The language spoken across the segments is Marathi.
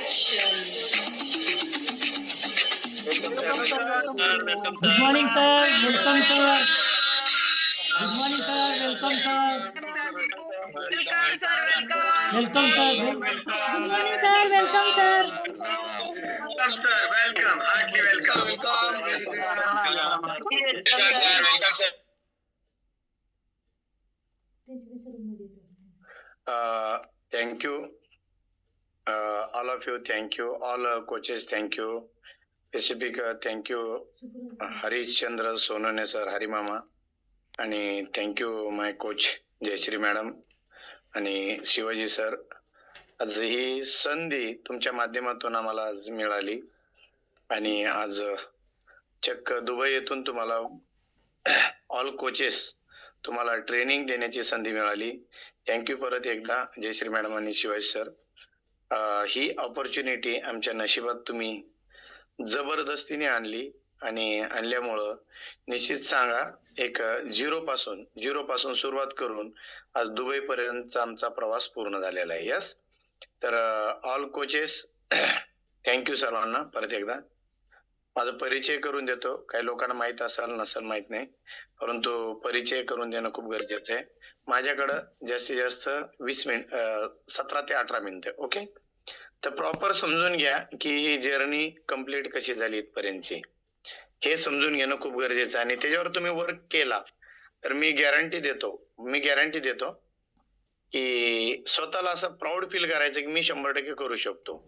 Good morning, sir. Welcome, sir. Good morning, sir. Welcome, sir. Welcome, sir. Welcome. Welcome, sir. Good morning, sir. Welcome, sir. Welcome, sir. Welcome. Heartily welcome. Welcome, sir. Welcome, sir. Thank you. All of you, thank you. All coaches, thank you. Specific thank you. Harish Chandra Sonne sir, Hari मामा, आणि thank you my coach Jayshree madam आणि शिवाजी सर. आज ही संधी तुमच्या माध्यमातून आम्हाला आज मिळाली आणि आज चक्क दुबई येथून तुम्हाला ऑल कोचेस तुम्हाला ट्रेनिंग देण्याची संधी मिळाली. थँक्यू परत एकदा जयश्री मॅडम आणि शिवाजी सर. ही ऑपॉर्च्युनिटी आमच्या नशिबात तुम्ही जबरदस्तीने आणली आणि आणल्यामुळं निश्चित सांगा एक झिरो पासून सुरुवात करून आज दुबई पर्यंतचा आमचा प्रवास पूर्ण झालेला आहे. यस, तर ऑल कोचेस थँक्यू सर्वांना. परत एकदा माझा परिचय करून देतो. काही लोकांना माहित असेल नसेल माहित नाही, परंतु परिचय करून देणं खूप गरजेचं आहे. माझ्याकडं जास्तीत जास्त 20 मिनिट 17 ते 18 मिनिटं. ओके, तर प्रॉपर समजून घ्या की जर्नी कंप्लीट कशी झाली इथपर्यंतची, हे समजून घेणं खूप गरजेचं आहे. आणि त्याच्यावर तुम्ही वर्क केला तर मी गॅरंटी देतो की स्वतःला असं प्राऊड फील करायचं की मी 100% करू शकतो.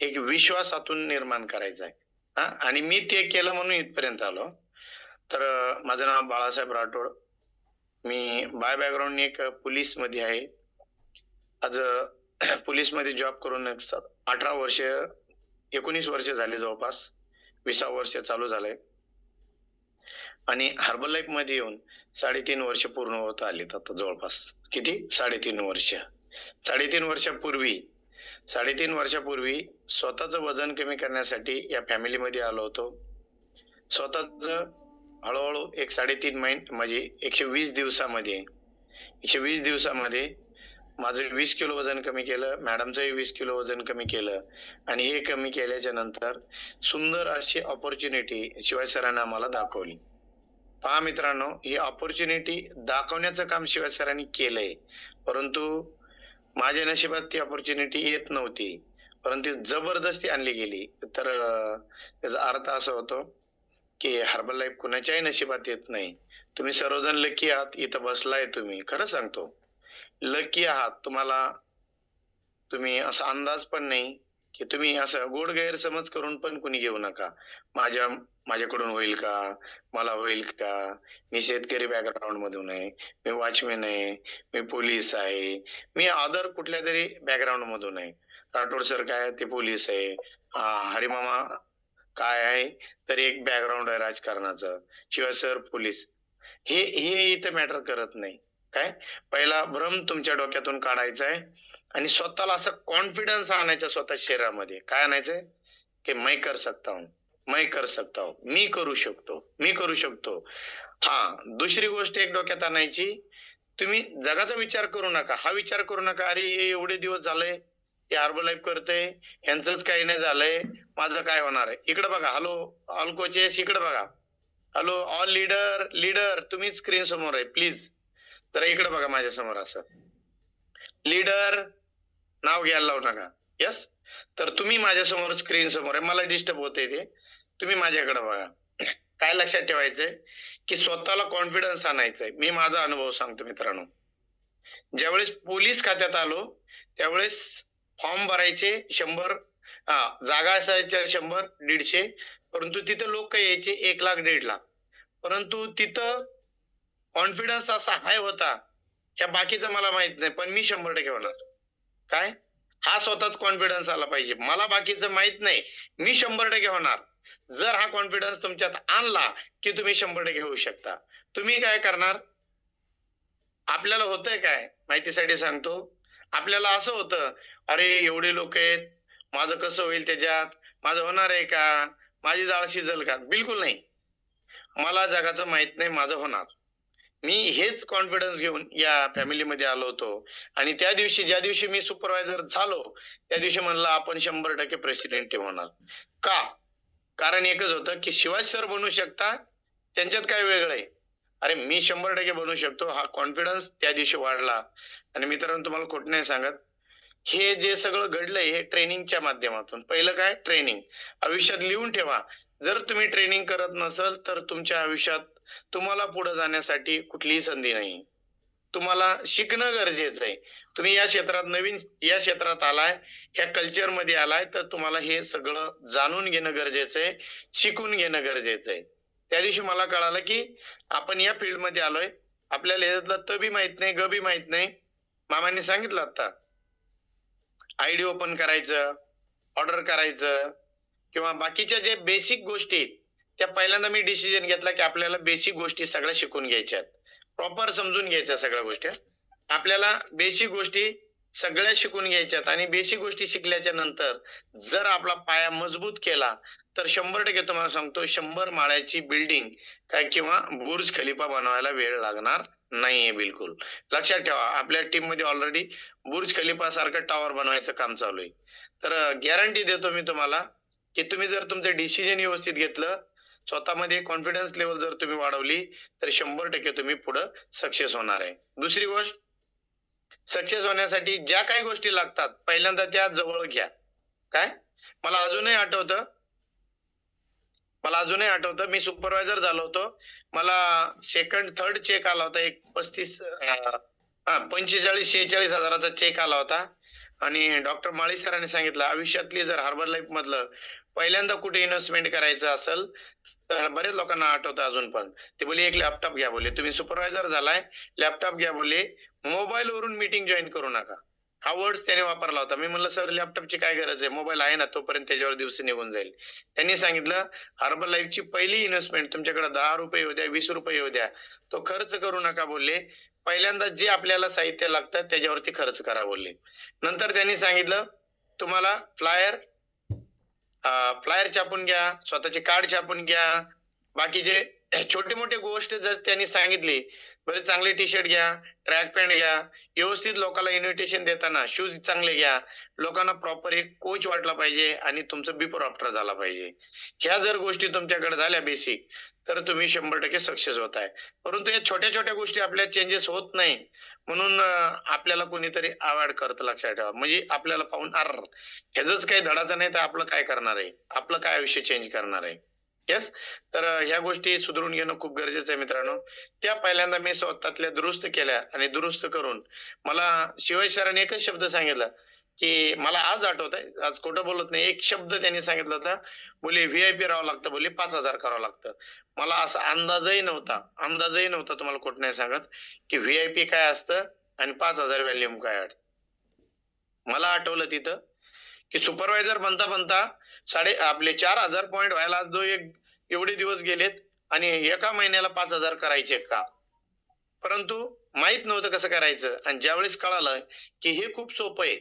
एक विश्वासातून निर्माण करायचा आहे. आणि मी ते केलं म्हणून इथपर्यंत आलो. तर माझं नाव बाळासाहेब राठोड. मी बाय बॅकग्राऊंड एक पोलीस मध्ये आहे. आज पोलीस मध्ये जॉब करून 18 वर्ष 19 वर्ष झाले, जवळपास 20 वर्ष चालू झालंय. आणि हर्बल लाईफ मध्ये येऊन 3.5 वर्ष पूर्ण होत आलेत आता. जवळपास किती 3.5 वर्ष. 3.5 वर्षापूर्वी स्वतःचं वजन कमी करण्यासाठी या फॅमिलीमध्ये आलो होतो. स्वतःच हळूहळू एक 3.5 महिने म्हणजे 120 दिवसामध्ये माझं 20 किलो वजन कमी केलं, मॅडमचंही 20 किलो वजन कमी केलं. आणि हे कमी केल्याच्या नंतर सुंदर अशी ऑपॉर्च्युनिटी शिवाजी सरांनी आम्हाला दाखवली. पहा मित्रांनो, ही ऑपॉर्च्युनिटी दाखवण्याचं काम शिवाजी सरांनी केलंय, परंतु माझ्या नशिबात ती ऑपॉर्च्युनिटी येत नव्हती, परंतु जबरदस्ती आणली गेली. तर त्याचा अर्थ असा होतो की हर्बल लाईफ कुणाच्याही नशिबात येत नाही. तुम्ही सर्वजण लकी आहात, इथं बसलाय तुम्ही. खरं सांगतो, लकी आहात. तुम्ही असा अंदाज पण नाही की तुम्ही असं गोड गैरसमज करून पण कुणी घेऊ नका. माझ्याकडून होईल का, मला होईल का, मी शेतकरी बॅकग्राऊंड मधून आहे, मी वॉचमॅन आहे, मी पोलीस आहे, मी अदर कुठल्या तरी बॅकग्राऊंड मधून आहे. राठोड सर काय ते पोलीस आहे, हरिमामा काय आहे तर एक बॅकग्राऊंड आहे राजकारणाचं, शिवाय सर पोलीस. हे इथं मॅटर करत नाही. काय पहिला भ्रम तुमच्या डोक्यातून काढायचा आहे आणि स्वतःला असं कॉन्फिडन्स आणायचं स्वतः शरीरामध्ये. काय आणायचंय की मैं कर सकता हूं, मी करू शकतो. दुसरी गोष्ट एक डोक्यात आणायची, तुम्ही जगाचा विचार करू नका. हा विचार करू नका अरे एवढे दिवस झाले हे हर्बल लाईफ करते, यांचंच काही नाही झालंय, माझं काय होणार आहे. इकडे बघा. हॅलो ऑल कोचेस, इकडे बघा. हॅलो ऑल लीडर तुम्ही स्क्रीन समोर आहे प्लीज. तर इकडे बघा माझ्या समोर. असं लीडर नाव घ्यायला लावू नका. यस, तर तुम्ही माझ्या समोर स्क्रीन समोर आहे, मला डिस्टर्ब होते ते. तुम्ही माझ्याकडे बघा. काय लक्षात ठेवायचंय की स्वतःला कॉन्फिडन्स आणायचंय. मी माझा अनुभव सांगतो मित्रांनो. ज्यावेळेस पोलीस खात्यात आलो त्यावेळेस फॉर्म भरायचे 100, जागा असायच्या 100-150, परंतु तिथं लोक यायचे 1 लाख 1.5 लाख. परंतु तिथं कॉन्फिडन्स असा हाय होता, ह्या बाकीचं मला माहित नाही, पण मी 100% होणार. काय हा स्वतःच कॉन्फिडन्स आला पाहिजे. मला बाकीचं माहित नाही, मी 100% होणार. जर हा कॉन्फिडन्स तुमच्यात आणला की तुम्ही 100% होऊ शकता. तुम्ही काय करणार, आपल्याला होतंय काय माहितीसाठी सांगतो. आपल्याला असं होतं अरे एवढे लोक आहेत, माझं कसं होईल त्याच्यात, माझं होणार आहे का, माझी जाळ शिजल का. बिलकुल नाही. मला जगाचं माहित नाही, माझं होणार. मी हेच कॉन्फिडन्स घेऊन या फॅमिलीमध्ये आलो होतो आणि त्या दिवशी ज्या दिवशी मी सुपरवायझर झालो त्या दिवशी म्हणलं आपण 100% प्रेसिडेंट होणार. का? कारण एकच होतं की शिवाजी सर बनू शकता, त्यांच्यात काय वेगळं आहे. अरे मी 100% बनू शकतो हा कॉन्फिडन्स त्या दिवशी वाढला. आणि मित्रांनो तुम्हाला खोटं नाही सांगत, हे जे सगळं घडलंय हे ट्रेनिंगच्या माध्यमातून. पहिलं काय? ट्रेनिंग. आयुष्यात लिहून ठेवा. जर तुम्ही ट्रेनिंग करत नसाल तर तुमच्या आयुष्यात तुम्हाला पुढे जाण्यासाठी कुठलीही संधी नाही. तुम्हाला शिकणं गरजेचं आहे. तुम्ही या क्षेत्रात नवीन या क्षेत्रात आलाय, ह्या कल्चर मध्ये आलाय तर तुम्हाला हे सगळं जाणून घेणं गरजेचं आहे, शिकून घेणं गरजेचं आहे. त्या दिवशी मला कळालं की आपण या फील्ड मध्ये आलोय, आपल्याला याच्यातलं त बी माहित नाही, ग बी माहित नाही. मामांनी सांगितलं आता आयडी ओपन करायचं, ऑर्डर करायचं किंवा बाकीच्या जे बेसिक गोष्टी आहेत त्या पहिल्यांदा मी डिसिजन घेतला की आपल्याला बेसिक गोष्टी सगळ्या शिकून घ्यायच्यात. प्रॉपर समजून घ्यायच्या सगळ्या गोष्टी. आपल्याला बेसिक गोष्टी सगळ्या शिकून घ्यायच्यात आणि बेसिक गोष्टी शिकल्याच्या नंतर जर आपला पाया मजबूत केला तर 100% तुम्हाला सांगतो 100 माळ्याची बिल्डिंग काय किंवा बुर्ज खलिफा बनवायला वेळ लागणार नाहीये बिलकुल. लक्षात ठेवा आपल्या टीम मध्ये ऑलरेडी बुर्ज खलिफा सारखं टॉवर बनवायचं काम चालू आहे. तर गॅरंटी देतो मी तुम्हाला की तुम्ही जर तुमचं डिसिजन व्यवस्थित घेतलं, स्वतःमध्ये कॉन्फिडन्स लेवल जर तुम्ही वाढवली तर 100% तुम्ही पुढे सक्सेस होणार आहे. दुसरी गोष्ट, सक्सेस होण्यासाठी ज्या काही गोष्टी लागतात पहिल्यांदा त्या जवळ घ्या. काय? मला अजूनही आठवतं मी सुपरवायझर झालो होतो. मला सेकंड थर्ड चेक आला होता एक 45-46 हजाराचा चेक आला होता आणि डॉक्टर माळी सरांनी सांगितलं आयुष्यातली जर हार्बर लाईफ मधलं पहिल्यांदा कुठे इन्व्हेस्टमेंट करायचं असेल तर बरेच लोकांना आठवतं अजून पण ते बोले एक लॅपटॉप घ्या बोले, तुम्ही सुपरवायझर झालाय लॅपटॉप घ्या बोले, मोबाईल वरून मीटिंग जॉईन करू नका. हा वर्ड्स त्याने वापरला होता. मी म्हणलं सर लॅपटॉपची काय गरज आहे, मोबाईल आहे ना तोपर्यंत त्याच्यावर दिवस निघून जाईल. त्यांनी सांगितलं हार्बर लाईफची पहिली इन्व्हेस्टमेंट तुमच्याकडे 10 रुपये येऊ द्या 20 रुपये येऊ द्या तो खर्च करू नका बोलले. पहिल्यांदा जे आपल्याला साहित्य लागतं त्याच्यावरती खर्च करा बोलले. नंतर त्यांनी सांगितलं तुम्हाला फ्लायर छापून घ्या, स्वतःचे कार्ड छापून घ्या, बाकीचे छोटे मोठे गोष्ट जर त्यांनी सांगितली, बरे चांगले टी शर्ट घ्या, ट्रॅक पॅन्ट घ्या, व्यवस्थित लोकांना इन्व्हिटेशन देताना शूज चांगले घ्या, लोकांना प्रॉपर एक कोच वाटला पाहिजे आणि तुमचं बिफोर आफ्टर झाला पाहिजे. ह्या जर गोष्टी तुमच्याकडे झाल्या बेसिक तर तुम्ही 100% सक्सेस होत आहे. परंतु या छोट्या छोट्या गोष्टी आपल्या चेंजेस होत नाही म्हणून आपल्याला कोणीतरी अवॉइड करतं. लक्षात ठेवा. म्हणजे आपल्याला पाहून ह्याच काही धडाचं नाही तर आपलं काय करणार आहे, आपलं काय आयुष्य चेंज करणार आहे. येस. तर ह्या गोष्टी सुधारून घेणं खूप गरजेचं आहे मित्रांनो. त्या पहिल्यांदा मी स्वतःतल्या दुरुस्त केल्या आणि दुरुस्त करून मला शिवाजी सरांनी एकच शब्द सांगितला की मला आज आठवत आहे, आज खोटं बोलत नाही, एक शब्द त्यांनी सांगितला होता, बोले व्हीआयपी राहावं लागतं बोले 5,000 करावं लागतं. मला असा अंदाजही नव्हता तुम्हाला खोटं नाही सांगत की व्हीआयपी काय असतं आणि 5,000 व्हॅल्यूम काय असतं. मला आठवलं तिथं की सुपरवायझर बनता आपले 4,000 पॉईंट व्हायला आज एवढे दिवस गेलेत आणि एका महिन्याला 5,000 करायचे का. परंतु माहित नव्हतं कसं करायचं आणि ज्यावेळेस कळालं की हे खूप सोपं आहे,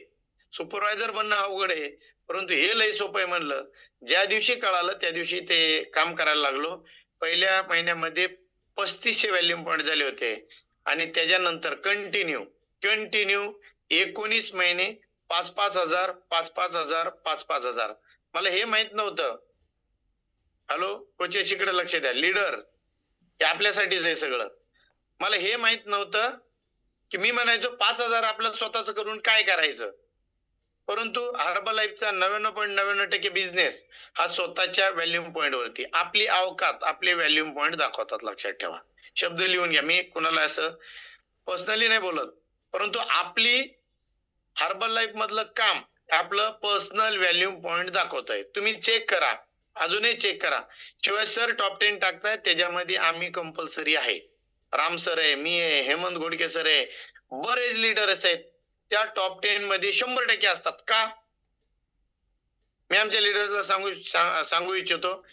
सुपरवायझर बनणं अवघड आहे परंतु हे लय सोपं आहे म्हणलं, ज्या दिवशी कळालं त्या दिवशी ते काम करायला लागलो. पहिल्या महिन्यामध्ये 3500 व्हॅल्यूम पॉईंट झाले होते आणि त्याच्यानंतर कंटिन्यू 19 महिने 5,000 5,000. मला हे माहित नव्हतं. हॅलो कोचेस इकडे लक्ष द्या, लीडर हे आपल्यासाठीच आहे सगळं. मला हे माहित नव्हतं की मी म्हणायचो 5,000 आपलं स्वतःच करून काय करायचं. परंतु हार्बर लाईफचा 99.99% बिझनेस हा स्वतःच्या व्हॅल्यूम पॉईंट वरती आपली अवकात आपले व्हॅल्यूम पॉईंट दाखवतात. लक्षात ठेवा. शब्द लिहून घ्या. मी कुणाला असं पर्सनली नाही बोलत परंतु आपली हार्बर लाईफ मधलं काम आपलं पर्सनल व्हॅल्यूम पॉईंट दाखवतोय. तुम्ही चेक करा, अजूनही चेक करा. शिवाय सर टॉप 10 टाकताय त्याच्यामध्ये आम्ही कंपल्सरी आहे. राम सर आहे, मी आहे, हेमंत घोडके सर आहे, बरेच लीडर्स आहेत त्या टॉप 10 मध्ये 100% असतात. का? मी आमच्या लीडर्सला सांगू इच्छितो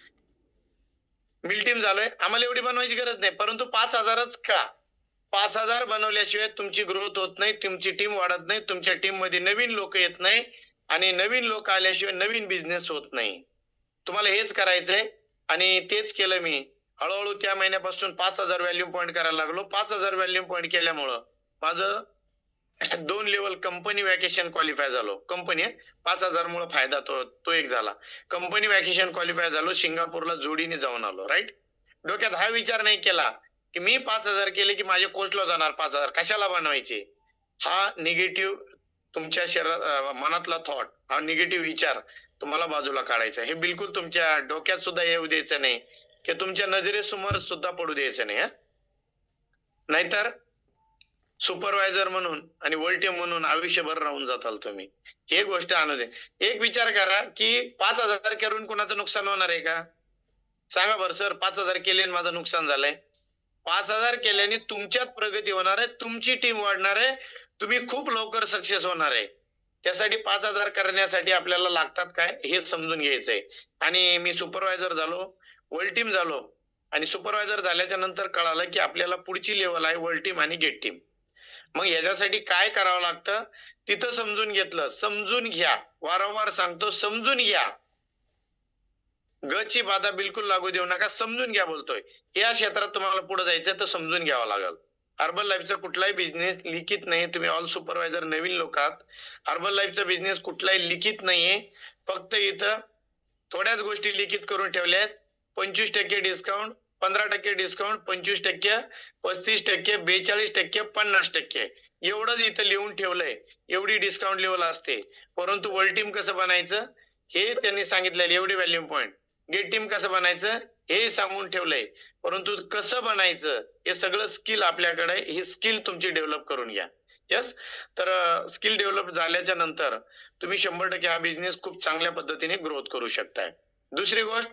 मिल टीम झालोय, आम्हाला एवढी बनवायची गरज नाही परंतु 5,000च का. 5,000 बनवल्याशिवाय तुमची ग्रोथ होत नाही, तुमची टीम वाढत नाही, तुमच्या टीम मध्ये नवीन लोक येत नाही आणि नवीन लोक आल्याशिवाय नवीन बिझनेस होत नाही. तुम्हाला हेच करायचंय आणि तेच केलं मी हळूहळू त्या महिन्यापासून 5,000 व्हॅल्यूम पॉईंट करायला लागलो. 5,000 व्हॅल्यूम पॉईंट केल्यामुळं माझं 2 लेवल कंपनी वॅकेशन क्वालिफाय झालो. कंपनी 5,000 मुळे फायदा तो एक झाला. कंपनी वॅकेशन क्वालिफाय झालो. सिंगापूरला जोडीने जाऊन आलो. राईट. डोक्यात हा विचार नाही केला की मी 5,000 केले की माझ्या कोचला जाणार 5,000 कशाला बनवायचे. हा निगेटिव्ह तुमच्या मनातला थॉट, हा निगेटिव्ह विचार तुम्हाला बाजूला काढायचा. हे बिलकुल तुमच्या डोक्यात सुद्धा येऊ द्यायचं नाही की तुमच्या नजरेसमोर सुद्धा पडू द्यायचं नाही. नाहीतर सुपरवायझर म्हणून आणि वर्ल्ड टीम म्हणून आयुष्यभर राहून जाताल तुम्ही. हे गोष्ट आणू दे. एक विचार करा की 5,000 करून कोणाचं नुकसान होणार आहे का? सांगा बरं सर, 5,000 केले आणि माझं नुकसान झालंय. 5,000 केल्याने तुमच्यात प्रगती होणार आहे, तुमची टीम वाढणार आहे, तुम्ही खूप लवकर सक्सेस होणार आहे. त्यासाठी 5,000 करण्यासाठी आपल्याला लागतात काय हे समजून घ्यायचंय. आणि मी सुपरवायझर झालो, वर्ल्ड टीम झालो आणि सुपरवायझर झाल्याच्या नंतर कळालं की आपल्याला पुढची लेवल आहे वर्ल्ड टीम आणि गेट टीम. मग याच्यासाठी काय करावं लागतं तिथं समजून घेतलं. समजून घ्या, वारंवार सांगतो समजून घ्या. गची बाधा बिलकुल लागू देऊ नका, समजून घ्या बोलतोय. या क्षेत्रात तुम्हाला पुढे जायचं तर समजून घ्यावं लागेल. हर्बल लाईफचा कुठलाही बिझनेस लिखित नाही. तुम्ही ऑल सुपरवायझर नवीन लोक आहात. हर्बल लाईफचा बिझनेस कुठलाही लिखित नाहीये. फक्त इथं थोड्याच गोष्टी लिखित करून ठेवल्या आहेत. 25% डिस्काउंट, 15% डिस्काउंट, 25%, 35%, 42%, 50% एवढंच इथं लिहून ठेवलंय. एवढी डिस्काउंट लेवल असते. परंतु वर्ल्ड टीम कसं बनायचं हे त्यांनी सांगितलेलं. एवढी व्हॅल्यूम पॉईंट. गेट टीम कसं बनायचं हे सांगून ठेवलंय. परंतु कसं बनायचं हे सगळं स्किल आपल्याकडे. ही स्किल तुमची डेव्हलप करून घ्या. यस. तर स्किल डेव्हलप झाल्याच्या नंतर तुम्ही 100% हा बिझनेस खूप चांगल्या पद्धतीने ग्रोथ करू शकताय. दुसरी गोष्ट,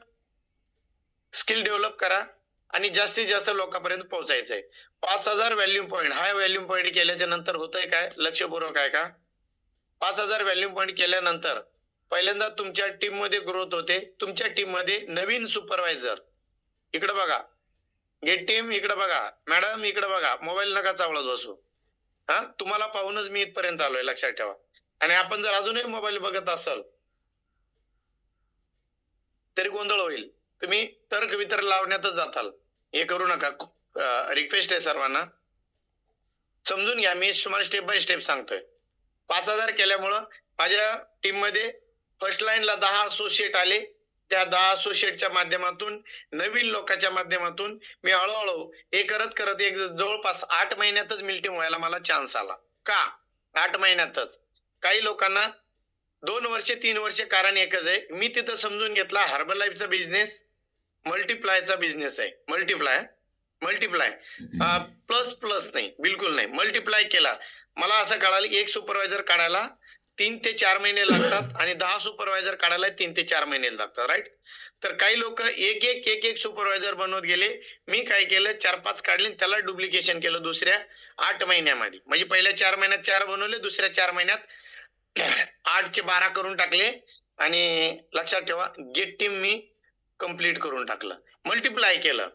स्किल डेव्हलप करा आणि जास्तीत जास्त लोकांपर्यंत पोहोचायचंय. 5,000 व्हॅल्यूम पॉईंट, हा व्हॅल्यूम पॉईंट केल्याच्या नंतर होतंय काय, लक्षपूर्वक आहे का? 5,000 व्हॅल्यूम पॉईंट केल्यानंतर पहिल्यांदा तुमच्या टीम मध्ये ग्रोथ होते. तुमच्या टीम मध्ये नवीन सुपरवायझर, इकडे बघा, गेट टीम इकडे बघा, मॅडम इकडे बघा, मोबाईल नका चावळत बसू. हा, तुम्हाला पाहूनच मी इथपर्यंत आलोय, लक्षात ठेवा. आणि आपण जर अजूनही मोबाईल बघत असाल तरी गोंधळ होईल. तुम्ही तर्क वितर्क लावण्यातच जाताल. हे करू नका. रिक्वेस्ट आहे सर्वांना, समजून घ्या. मी तुम्हाला स्टेप बाय स्टेप सांगतोय. 5,000 केल्यामुळं माझ्या टीम मध्ये फर्स्ट लाईनला 10 असोसिएट आले. त्या 10 असोसिएटच्या माध्यमातून, नवीन लोकांच्या माध्यमातून मी हळूहळू हे करत करत एक जवळपास 8 महिन्यातच मिल्टिंग व्हायला मला चान्स आला. का 8 महिन्यातच? काही लोकांना 2 वर्ष 3 वर्ष. कारण एकच आहे, मी तिथं समजून घेतला हर्बल लाईफचा बिझनेस मल्टिप्लायचा बिझनेस आहे. मल्टिप्लाय प्लस प्लस नाही, बिलकुल नाही. मल्टिप्लाय केला. मला असं कळालं की एक सुपरवायझर काढायला 3 ते 4 महिने लागतात आणि 10 सुपरवायझर काढायला 3 ते 4 महिने लागतात. राईट. तर काही लोक एक एक सुपरवायझर बनवत गेले. मी काय केलं, 4-5 काढले, त्याला डुप्लिकेशन केलं दुसऱ्या 8 महिन्यामध्ये. म्हणजे पहिल्या 4 महिन्यात 4 बनवले, दुसऱ्या 4 महिन्यात 8 चे 12 करून टाकले. आणि लक्षात ठेवा, गेट टीम मी कंप्लीट करून टाकलं, मल्टिप्लाय केलं.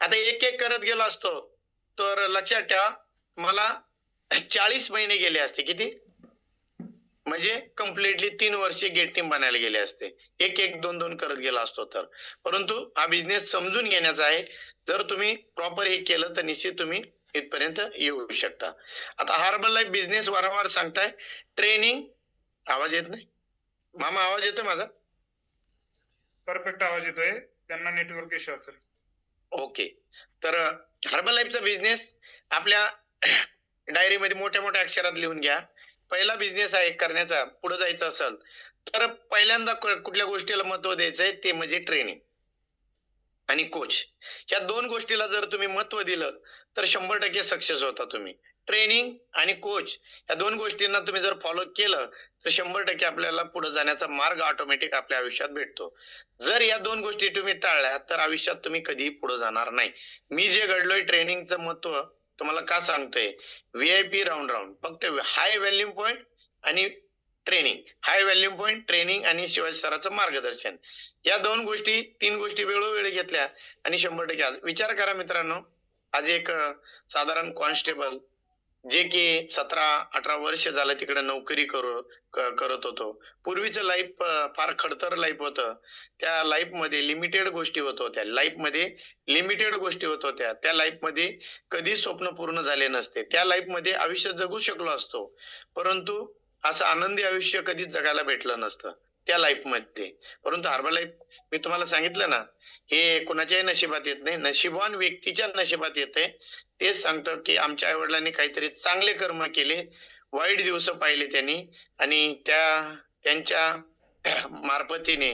आता एक एक करत गेलो असतो तर लक्षात ठेवा मला 40 महिने गेले असते. किती? म्हणजे कम्प्लिटली 3 वर्षे गेट टीम बनायला गेले असते. एक 2 करत गेला असतो तर. परंतु हा बिझनेस समजून घेण्याचा आहे. जर तुम्ही प्रॉपर हे केलं तर निश्चित तुम्ही इथपर्यंत येऊ शकता. आता हर्बल लाईफ बिझनेस वारंवार सांगताय. ट्रेनिंग, आवाज येत नाही मामा? आवाज येतोय माझा? परफेक्ट आवाज येतोय. त्यांना नेटवर्क इश्यू असेल. ओके. तर हर्बल लाईफचा बिझनेस आपल्या डायरीमध्ये मोठ्या मोठ्या अक्षरात लिहून घ्या. पहिला बिझनेस आहे करण्याचा, पुढे जायचं असेल तर पहिल्यांदा कुठल्या गोष्टीला महत्व द्यायचंय ते म्हणजे ट्रेनिंग आणि कोच. या 2 गोष्टीला जर तुम्ही महत्व दिलं तर 100% सक्सेस होता तुम्ही. ट्रेनिंग आणि कोच या 2 गोष्टींना तुम्ही जर फॉलो केलं तर 100% आपल्याला पुढे जाण्याचा मार्ग ऑटोमॅटिक आपल्या आयुष्यात भेटतो. जर या 2 गोष्टी तुम्ही टाळल्या तर आयुष्यात तुम्ही कधीही पुढे जाणार नाही. मी जे घडलोय ट्रेनिंगचं महत्व तुम्हाला का सांगतोय, VIP राऊंड फक्त हाय व्हॅल्यूम पॉईंट आणि ट्रेनिंग, हाय व्हॅल्यूम पॉईंट, ट्रेनिंग आणि शिवाजी सरांचं मार्गदर्शन, या 2 गोष्टी 3 गोष्टी वेळोवेळी घेतल्या आणि 100% विचार करा मित्रांनो. आज एक साधारण कॉन्स्टेबल जे की 17-18 वर्ष झालं तिकडे नोकरी करत होतो. पूर्वीचं लाईफ फार खडतर लाईफ होतं. त्या लाईफ मध्ये लिमिटेड गोष्टी होत होत्या. लाईफ मध्ये लिमिटेड गोष्टी होत होत्या. त्या लाईफ मध्ये कधी स्वप्न पूर्ण झाले नसते. त्या लाईफ मध्ये आयुष्य जगू शकलो असतो. परंतु असं आनंदी आयुष्य कधीच जगायला भेटलं नसतं त्या लाईफ मध्ये. परंतु हार्बर लाईफ मी तुम्हाला सांगितलं ना, हे कोणाच्याही नशिबात येत नाही. नशिबवान व्यक्तीच्या नशिबात येते. तेच सांगतो की आमच्या आई वडिलांनी काहीतरी चांगले कर्म केले, वाईट दिवस पाहिले त्यांनी आणि त्यांच्या मार्फतीने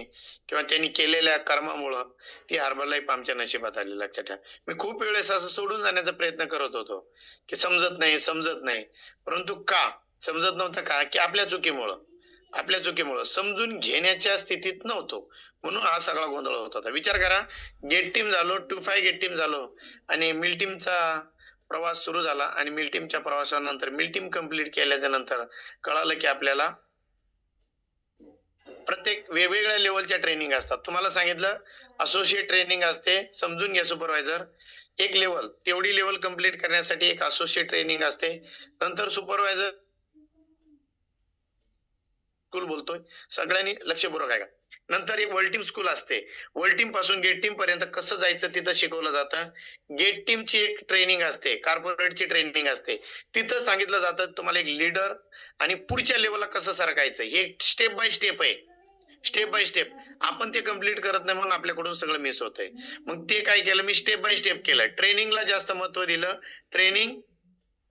किंवा त्यांनी केलेल्या कर्मामुळं ती हार्बर लाईफ आमच्या नशिबात आली. लक्षात ठेवा. मी खूप वेळेस असं सोडून जाण्याचा प्रयत्न करत होतो की समजत नाही. परंतु का समजत नव्हतं? का की आपल्या चुकीमुळं समजून घेण्याच्या स्थितीत नव्हतो, म्हणून हा सगळा गोंधळ होत होता. विचार करा, गेट टीम झालो, 2-5 गेट टीम झालो आणि मिल टीमचा प्रवास सुरू झाला आणि मिल टीमच्या प्रवासानंतर मिल टीम कंप्लीट केल्याच्या नंतर कळालं की आपल्याला प्रत्येक वेगवेगळ्या लेवलच्या ट्रेनिंग असतात. तुम्हाला सांगितलं असोसिएट ट्रेनिंग असते. समजून घ्या सुपरवायझर. एक लेवल, तेवढी लेवल कंप्लीट करण्यासाठी एक असोसिएट ट्रेनिंग असते. नंतर सुपरवायझर स्कूल बोलतोय, सगळ्यांनी लक्षपूर्वक ऐका. नंतर एक वर्ल्ड टीम स्कूल असते. वर्ल्ड टीम पासून गेट टीम पर्यंत कसं जायचं तिथं शिकवलं जातं. गेट टीमची एक ट्रेनिंग असते, कॉर्पोरेटची ट्रेनिंग असते. तिथं सांगितलं जातं तुम्हाला एक लीडर आणि पुढच्या लेवलला कसं सरकायचं. हे स्टेप बाय स्टेप आहे. स्टेप बाय स्टेप आपण ते कम्प्लीट करत नाही म्हणून आपल्याकडून सगळं मिस होतंय. मग ते काय केलं मी, स्टेप बाय स्टेप केलं. ट्रेनिंगला जास्त महत्व दिलं. ट्रेनिंग,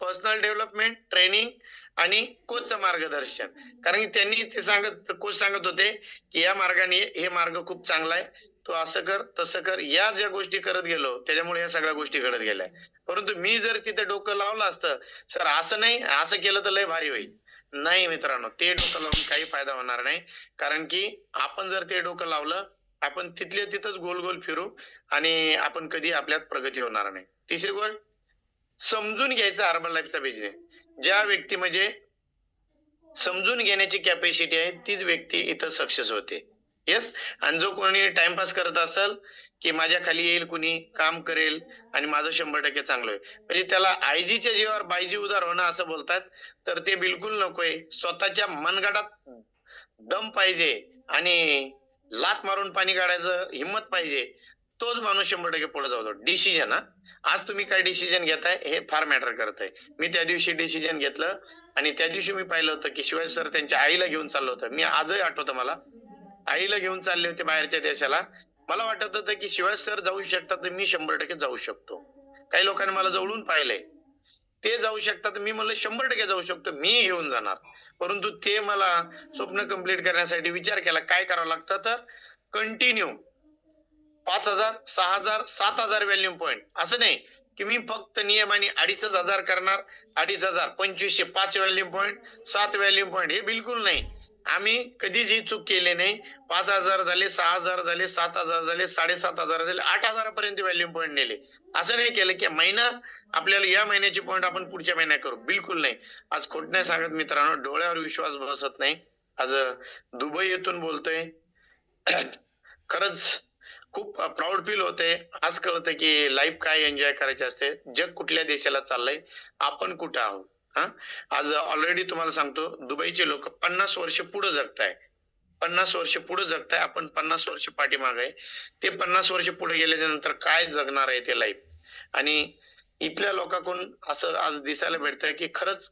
पर्सनल डेव्हलपमेंट, ट्रेनिंग आणि कोचचं मार्गदर्शन. कारण की त्यांनी ते कोच सांगत होते की या मार्गाने हे मार्ग खूप चांगला आहे, तू असं कर तसं कर. या ज्या गोष्टी करत गेलो त्याच्यामुळे या सगळ्या गोष्टी घडत गेल्या. परंतु मी जर तिथे डोकं लावलं असतं, सर असं नाही असं केलं तर लय भारी होईल, नाही मित्रांनो, ते डोकं लावून काही फायदा होणार नाही. कारण की आपण जर ते डोकं लावलं, आपण तिथल्या तिथंच गोल गोल फिरू आणि आपण कधी आपल्यात प्रगती होणार नाही. तिसरी गोष्ट, समजून घ्यायचा हार्बर लाईफचा बिझनेस. ज्या व्यक्ती म्हणजे समजून घेण्याची कॅपॅसिटी आहे तीच व्यक्ती इथं सक्सेस होते. येस. आणि जो कोणी टाइमपास करत असेल की माझ्या खाली येईल कुणी, काम करेल आणि माझं 100% चांगलं आहे, म्हणजे त्याला आयजीच्या जीवावर बायजी उदार होणं असं बोलतात, तर ते बिलकुल नकोय. स्वतःच्या मनगटात दम पाहिजे आणि लात मारून पाणी काढायचं हिम्मत पाहिजे, तोच माणूस 100% पुढे जातो. डिसिजन, आज तुम्ही काय डिसिजन घेताय हे फार मॅटर करत आहे. मी त्या दिवशी डिसिजन घेतलं आणि त्या दिवशी मी पाहिलं होतं की शिवाजी सर त्यांच्या आईला घेऊन चाललं होतं. मी आजही आठवतं मला, आईला घेऊन चालले होते बाहेरच्या देशाला. मला वाटत होतं की शिवाजी सर जाऊ शकतात तर मी 100% जाऊ शकतो. काही लोकांनी मला जवळून पाहिलंय, ते जाऊ शकतात, मी म्हणलं 100% जाऊ शकतो, मी घेऊन जाणार. परंतु ते मला स्वप्न कंप्लीट करण्यासाठी विचार केला काय करावं लागतं, तर कंटिन्यू 5,000, 6,000, 7,000 व्हॅल्यूम पॉइंट. असं नाही की मी फक्त नियमाने 2,500 करणार, 2,500, 2500, 5 व्हॅल्यूम पॉइंट, 7 व्हॅल्यूम पॉइंट, हे बिलकुल नाही. आम्ही कधीच ही चूक केली नाही. 5,000 झाले, 6,000 झाले, 7,000 झाले, 7,500 झाले, 8,000 पर्यंत व्हॅल्यूम पॉइंट नेले. असं नाही केलं की महिना आपल्याला या महिन्याची पॉइंट आपण पुढच्या महिन्यात करू, बिलकुल नाही. आज खोट नाही सांगत मित्रांनो, डोळ्यावर विश्वास बसत नाही. आज दुबई येथून बोलतोय. खरंच खूप प्राऊड फील होते. आज कळतं की लाईफ काय एन्जॉय करायची असते. जग कुठल्या देशाला चाललंय, आपण कुठं आहोत. आज ऑलरेडी तुम्हाला सांगतो, दुबईचे लोक 50 वर्ष पुढे जगताय. 50 वर्ष पुढे जगताय, आपण 50 वर्ष पाठीमागे आहे. ते 50 वर्ष पुढे गेल्याच्या नंतर काय जगणार आहे ते लाईफ. आणि इथल्या लोकांकडून असं आज दिसायला भेटतंय की खरंच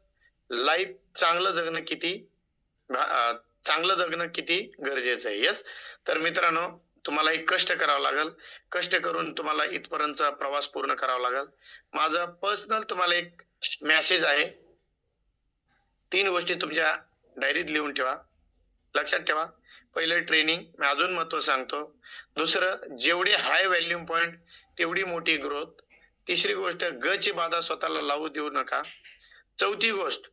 लाईफ चांगलं जगणं किती गरजेचं आहे. यस. तर मित्रांनो, तुम्हाला एक कष्ट करावं लागेल. कष्ट करून तुम्हाला इथपर्यंतचा प्रवास पूर्ण करावा लागेल. माझा पर्सनल तुम्हाला एक मेसेज आहे. 3 गोष्टी तुमच्या डायरीत लिहून ठेवा. लक्षात ठेवा. पहिलं ट्रेनिंग, मी अजून महत्व सांगतो. दुसरं, जेवढे हाय व्हॅल्यूम पॉइंट तेवढी मोठी ग्रोथ. तिसरी गोष्ट, ची बाधा स्वतःला लावू देऊ नका. चौथी गोष्ट,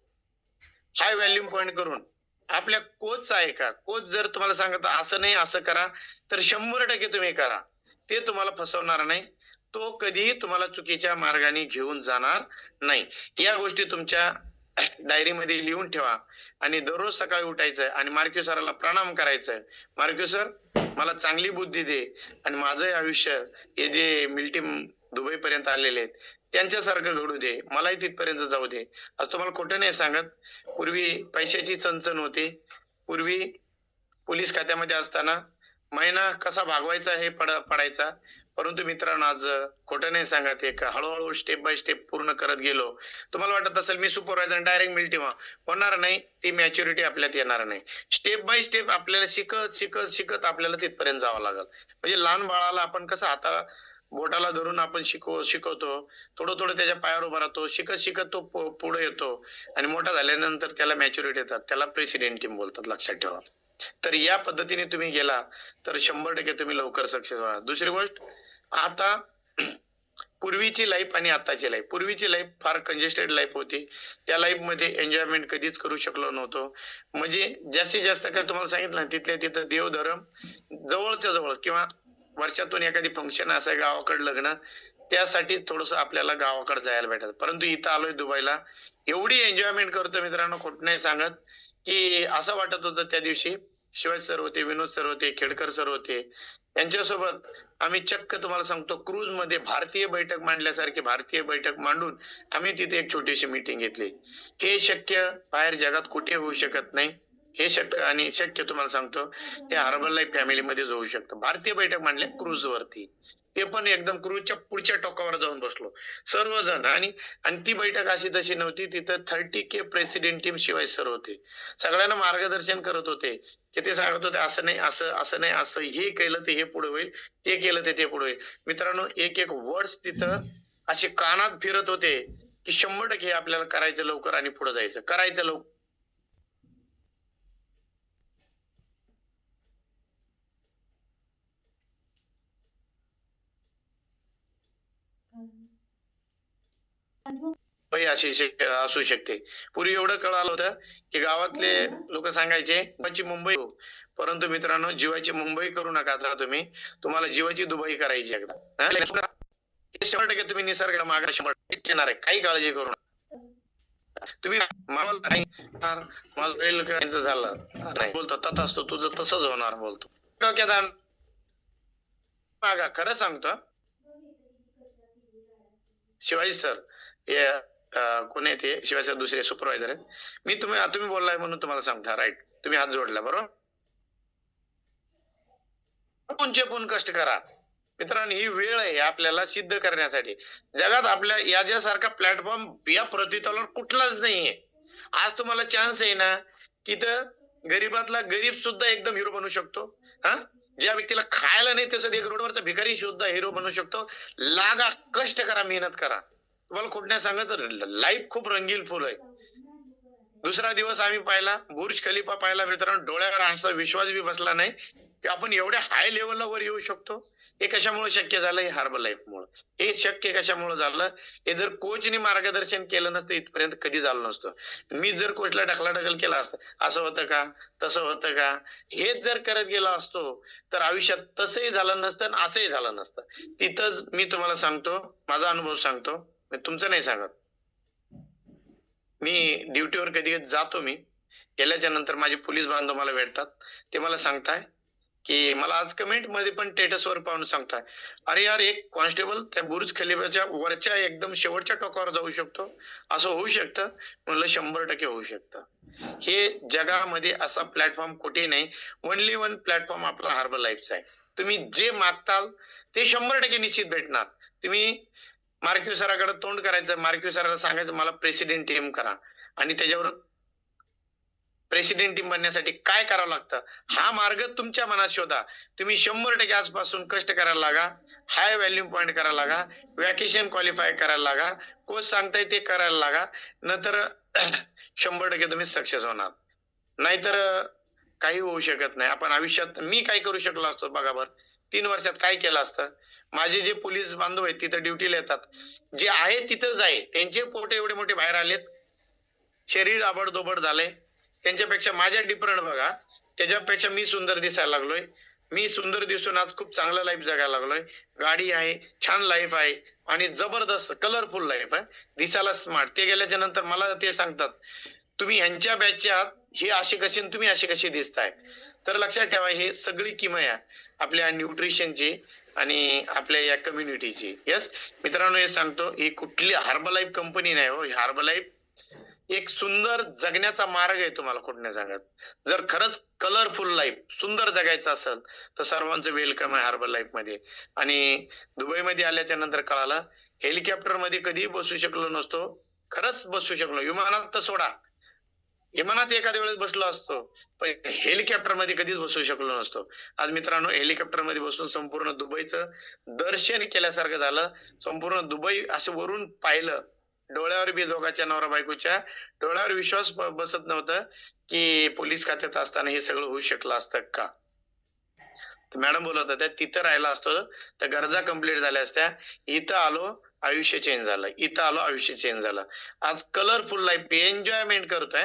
हाय व्हॅल्यूम पॉइंट करून आपल्या कोच आहे का, कोच जर तुम्हाला सांगत असं नाही असं करा, तर 100% तुम्ही करा. ते तुम्हाला फसवणार नाही. तो कधीही तुम्हाला चुकीच्या मार्गाने घेऊन जाणार नाही. या गोष्टी तुमच्या डायरीमध्ये लिहून ठेवा आणि दररोज सकाळी उठायचंय आणि मार्क्यू सराला प्रणाम करायचंय. मार्क्यू सर, मला चांगली बुद्धी दे आणि माझं आयुष्य, हे जे मिल टीम दुबई पर्यंत आलेले आहेत त्यांच्यासारखं घडू दे, मलाही तिथपर्यंत जाऊ दे. आज तुम्हाला खोटं नाही सांगत, पूर्वी पैशाची चणचण होती. पूर्वी पोलीस खात्यामध्ये असताना महिना कसा भागवायचा हे पडायचा. परंतु मित्रांनो, आज खोटं नाही सांगत, एक हळूहळू स्टेप बाय स्टेप पूर्ण करत गेलो. तुम्हाला वाटत असेल मी सुपरवायझर डायरेक्ट मिळते होणार नाही, ती मॅच्युरिटी आपल्यात येणार नाही. स्टेप बाय स्टेप आपल्याला शिकत शिकत शिकत आपल्याला तिथपर्यंत जावं लागेल. म्हणजे लहान बाळाला आपण कसं हाताला बोटाला धरून आपण शिकवतो, थोडं थोडं त्याच्या पायावर उभा राहतो, शिकत शिकत तो पुढे येतो आणि मोठा झाल्यानंतर त्याला मॅच्युरिटी येतात, त्याला प्रेसिडेंट टीम बोलतात, लक्षात ठेवा. तर या पद्धतीने तुम्ही गेला तर 100% तुम्ही लवकर सक्सेस व्हा. दुसरी गोष्ट, आता पूर्वीची लाईफ आणि आताची लाईफ, पूर्वीची लाईफ फार कंजेस्टेड लाईफ होती. त्या लाईफ मध्ये एन्जॉयमेंट कधीच करू शकलो नव्हतो. म्हणजे जास्तीत जास्त काय तुम्हाला सांगितलं ना, तिथल्या तिथं देवधर्म जवळच्या जवळ किंवा वर्षातून एखादी फंक्शन असं गावाकडे लग्न, त्यासाठी थोडस आपल्याला गावाकडे जायला भेटत. परंतु इथं आलोय दुबईला, एवढी एन्जॉयमेंट करतो मित्रांनो, खोटं नाही सांगत, की असं वाटत होतं त्या दिवशी शिवाजी सर होते, विनोद सर होते, खेडकर सर होते, यांच्यासोबत आम्ही चक्क तुम्हाला सांगतो क्रूज मध्ये भारतीय बैठक मांडल्यासारखी भारतीय बैठक मांडून आम्ही तिथे एक छोटीशी मीटिंग घेतली. हे शक्य बाहेर जगात कुठे होऊ शकत नाही. हे शक्य आणि शक्य तुम्हाला सांगतो हे हर्बल लाईफ फॅमिलीमध्येच होऊ शकतं. भारतीय बैठक मांडल्या क्रूज वरती, ते पण एकदम क्रूजच्या पुढच्या टोकावर जाऊन बसलो सर्वजण. आणि ती बैठक अशी तशी नव्हती, तिथं 30K प्रेसिडेंट टीम शिवाय सर होते, सगळ्यांना मार्गदर्शन करत होते, की ते सांगत होते असं नाही, असं नाही, असं हे केलं ते हे पुढे होईल, ते केलं ते पुढे होईल. मित्रांनो, एक एक वर्ड्स तिथं असे कानात फिरत होते, की 100% आपल्याला करायचं लवकर आणि पुढे जायचं, करायचं लवकर. अशी असू शकते. पूर्वी एवढं कळालं होतं की गावातले लोक सांगायचे जीवाची मुंबई हो, परंतु मित्रांनो जीवाची मुंबई करू नका. आता तुम्हाला जीवाची दुबई करायची एकदा. 100% तुम्ही निसर्गाला मागे 100% येणार आहे, काही काळजी करू नका. तुम्ही माझं झालं नाही बोलतो तथा असतो, तुझं तसंच होणार बोलतो. डोक्यात मागा, खरं सांगतो शिवाजी सर हे कोण आहे ते, शिवाजी सर दुसरे सुपरवायझर आहेत. मी तुम्ही बोललाय म्हणून तुम्हाला सांगता, राईट, तुम्ही हात जोडला बरोबर. पण कष्ट करा मित्रांनो, ही वेळ आहे आपल्याला सिद्ध करण्यासाठी. जगात आपल्या याच्यासारखा प्लॅटफॉर्म या प्रतितलावर कुठलाच नाहीये. आज तुम्हाला चान्स आहे ना, की तर गरीबातला गरीब सुद्धा एकदम हिरो बनू शकतो. हा, ज्या व्यक्तीला खायला नाही त्याचं एक रोडवरचा भिकारी सुद्धा हिरो बनू शकतो. लागा, कष्ट करा, मेहनत करा. तुम्हाला खोटं नाही सांगत, लाईफ खूप रंगील फुल आहे. दुसरा दिवस आम्ही पाहिला, बुर्ज खलिफा पाहिला मित्रांनो, डोळ्यावर असा विश्वास बी बसला नाही की आपण एवढ्या हाय लेवलला वर येऊ शकतो. हे कशामुळे शक्य झालं? हे हर्बल लाईफ मुळे. हे शक्य कशामुळे झालं? हे जर कोचने मार्गदर्शन केलं नसतं इथपर्यंत कधी झालं नसतं. मी जर कोचला ढकलाढकल केला असतं, असं होतं का, तसं होतं का, हेच जर करत गेला असतो तर आयुष्यात तसंही झालं नसतं आणि असंही झालं नसतं. तिथंच मी तुम्हाला सांगतो, माझा अनुभव सांगतो, मी तुमचं नाही सांगत. मी ड्युटीवर कधी जातो, मी गेल्याच्या नंतर माझे पोलीस बांधव मला भेटतात, ते मला सांगताय की मला आज कमेंट मध्ये पण स्टेटस वर पाहून सांगताय, अरे यार एक कॉन्स्टेबल त्या बुर्ज खलिफाच्या वरच्या एकदम शेवटच्या टोकावर जाऊ शकतो, असं होऊ शकतं. म्हणलं 100% होऊ शकतं. हे जगामध्ये असा प्लॅटफॉर्म कुठे नाही. ओनली वन प्लॅटफॉर्म आपला हर्बल लाईफचा आहे. तुम्ही जे मागताल ते 100% निश्चित भेटणार. तुम्ही मार्क्यू सराकडे तोंड करायचं, मार्क्यू सराला सांगायचं मला प्रेसिडेंट टीम करा, आणि त्याच्यावर प्रेसिडेंट टीम बनण्यासाठी काय करावं लागतं हा मार्ग तुमच्या मनात शोधा. तुम्ही 100% आजपासून कष्ट करायला लागा, हाय व्हॅल्यू पॉइंट करायला लागा, वॅकेशन क्वालिफाय करायला लागा, कोच सांगताय ते करायला लागा, नंतर 100% तुम्ही सक्सेस होणार. नाहीतर काही होऊ शकत नाही. आपण आयुष्यात मी काय करू शकलो असतो बघा बरं, 3 वर्षात काय केलं असतं. माझे जे पोलीस बांधव आहेत तिथं ड्युटीला येतात, जे आहे तिथंच आहे, त्यांचे पोटे एवढे मोठे बाहेर आलेत, शरीर आबडधोबड झालंय, त्यांच्यापेक्षा माझ्या डिफरंट बघा, त्याच्यापेक्षा मी सुंदर दिसायला लागलोय. मी सुंदर दिसून आज खूप चांगला लाईफ जगायला लागलोय. गाडी आहे, छान लाईफ आहे आणि जबरदस्त कलरफुल लाईफ आहे, दिसायला स्मार्ट. ते गेल्याच्या नंतर मला ते सांगतात तुम्ही ह्यांच्या बॅचच्या आहात, हे असे कसे आणि तुम्ही असे कसे दिसताय. तर लक्षात ठेवा हे सगळी किमया आपल्या न्यूट्रिशनची आणि आपल्या या कम्युनिटीची. यस मित्रांनो, हे सांगतो ही कुठली हार्बलाईफ कंपनी नाही हो. हार्बलाईफ एक सुंदर जगण्याचा मार्ग आहे, तुम्हाला खोट नाही सांगत. जर खरंच कलरफुल लाईफ सुंदर जगायचं असेल तर सर्वांचं वेलकम आहे हार्बलाईफ मध्ये. आणि दुबईमध्ये आल्याच्या नंतर कळालं हेलिकॉप्टर मध्ये कधीही बसू शकलो नसतो. खरंच बसू शकलो, विमानात तर सोडा, विमानात एखाद्या वेळेस बसलो असतो पण हेलिकॉप्टर मध्ये कधीच बसू शकलो नसतो. आज मित्रांनो हेलिकॉप्टर मध्ये बसून संपूर्ण दुबईचं दर्शन केल्यासारखं झालं. संपूर्ण दुबई असं वरून पाहिलं, डोळ्यावर बी दोघांच्या नवरा बायकोच्या डोळ्यावर विश्वास बसत नव्हतं की पोलीस खात्यात असताना हे सगळं होऊ शकलं असतं का. मॅडम बोलत होत्या तिथं राहिला असतो तर गरजा कंप्लीट झाल्या असत्या. इथं आलो आयुष्य चेंज झालं, इथं आलो आयुष्य चेंज झालं. आज कलरफुल लाईफ एन्जॉयमेंट करतोय.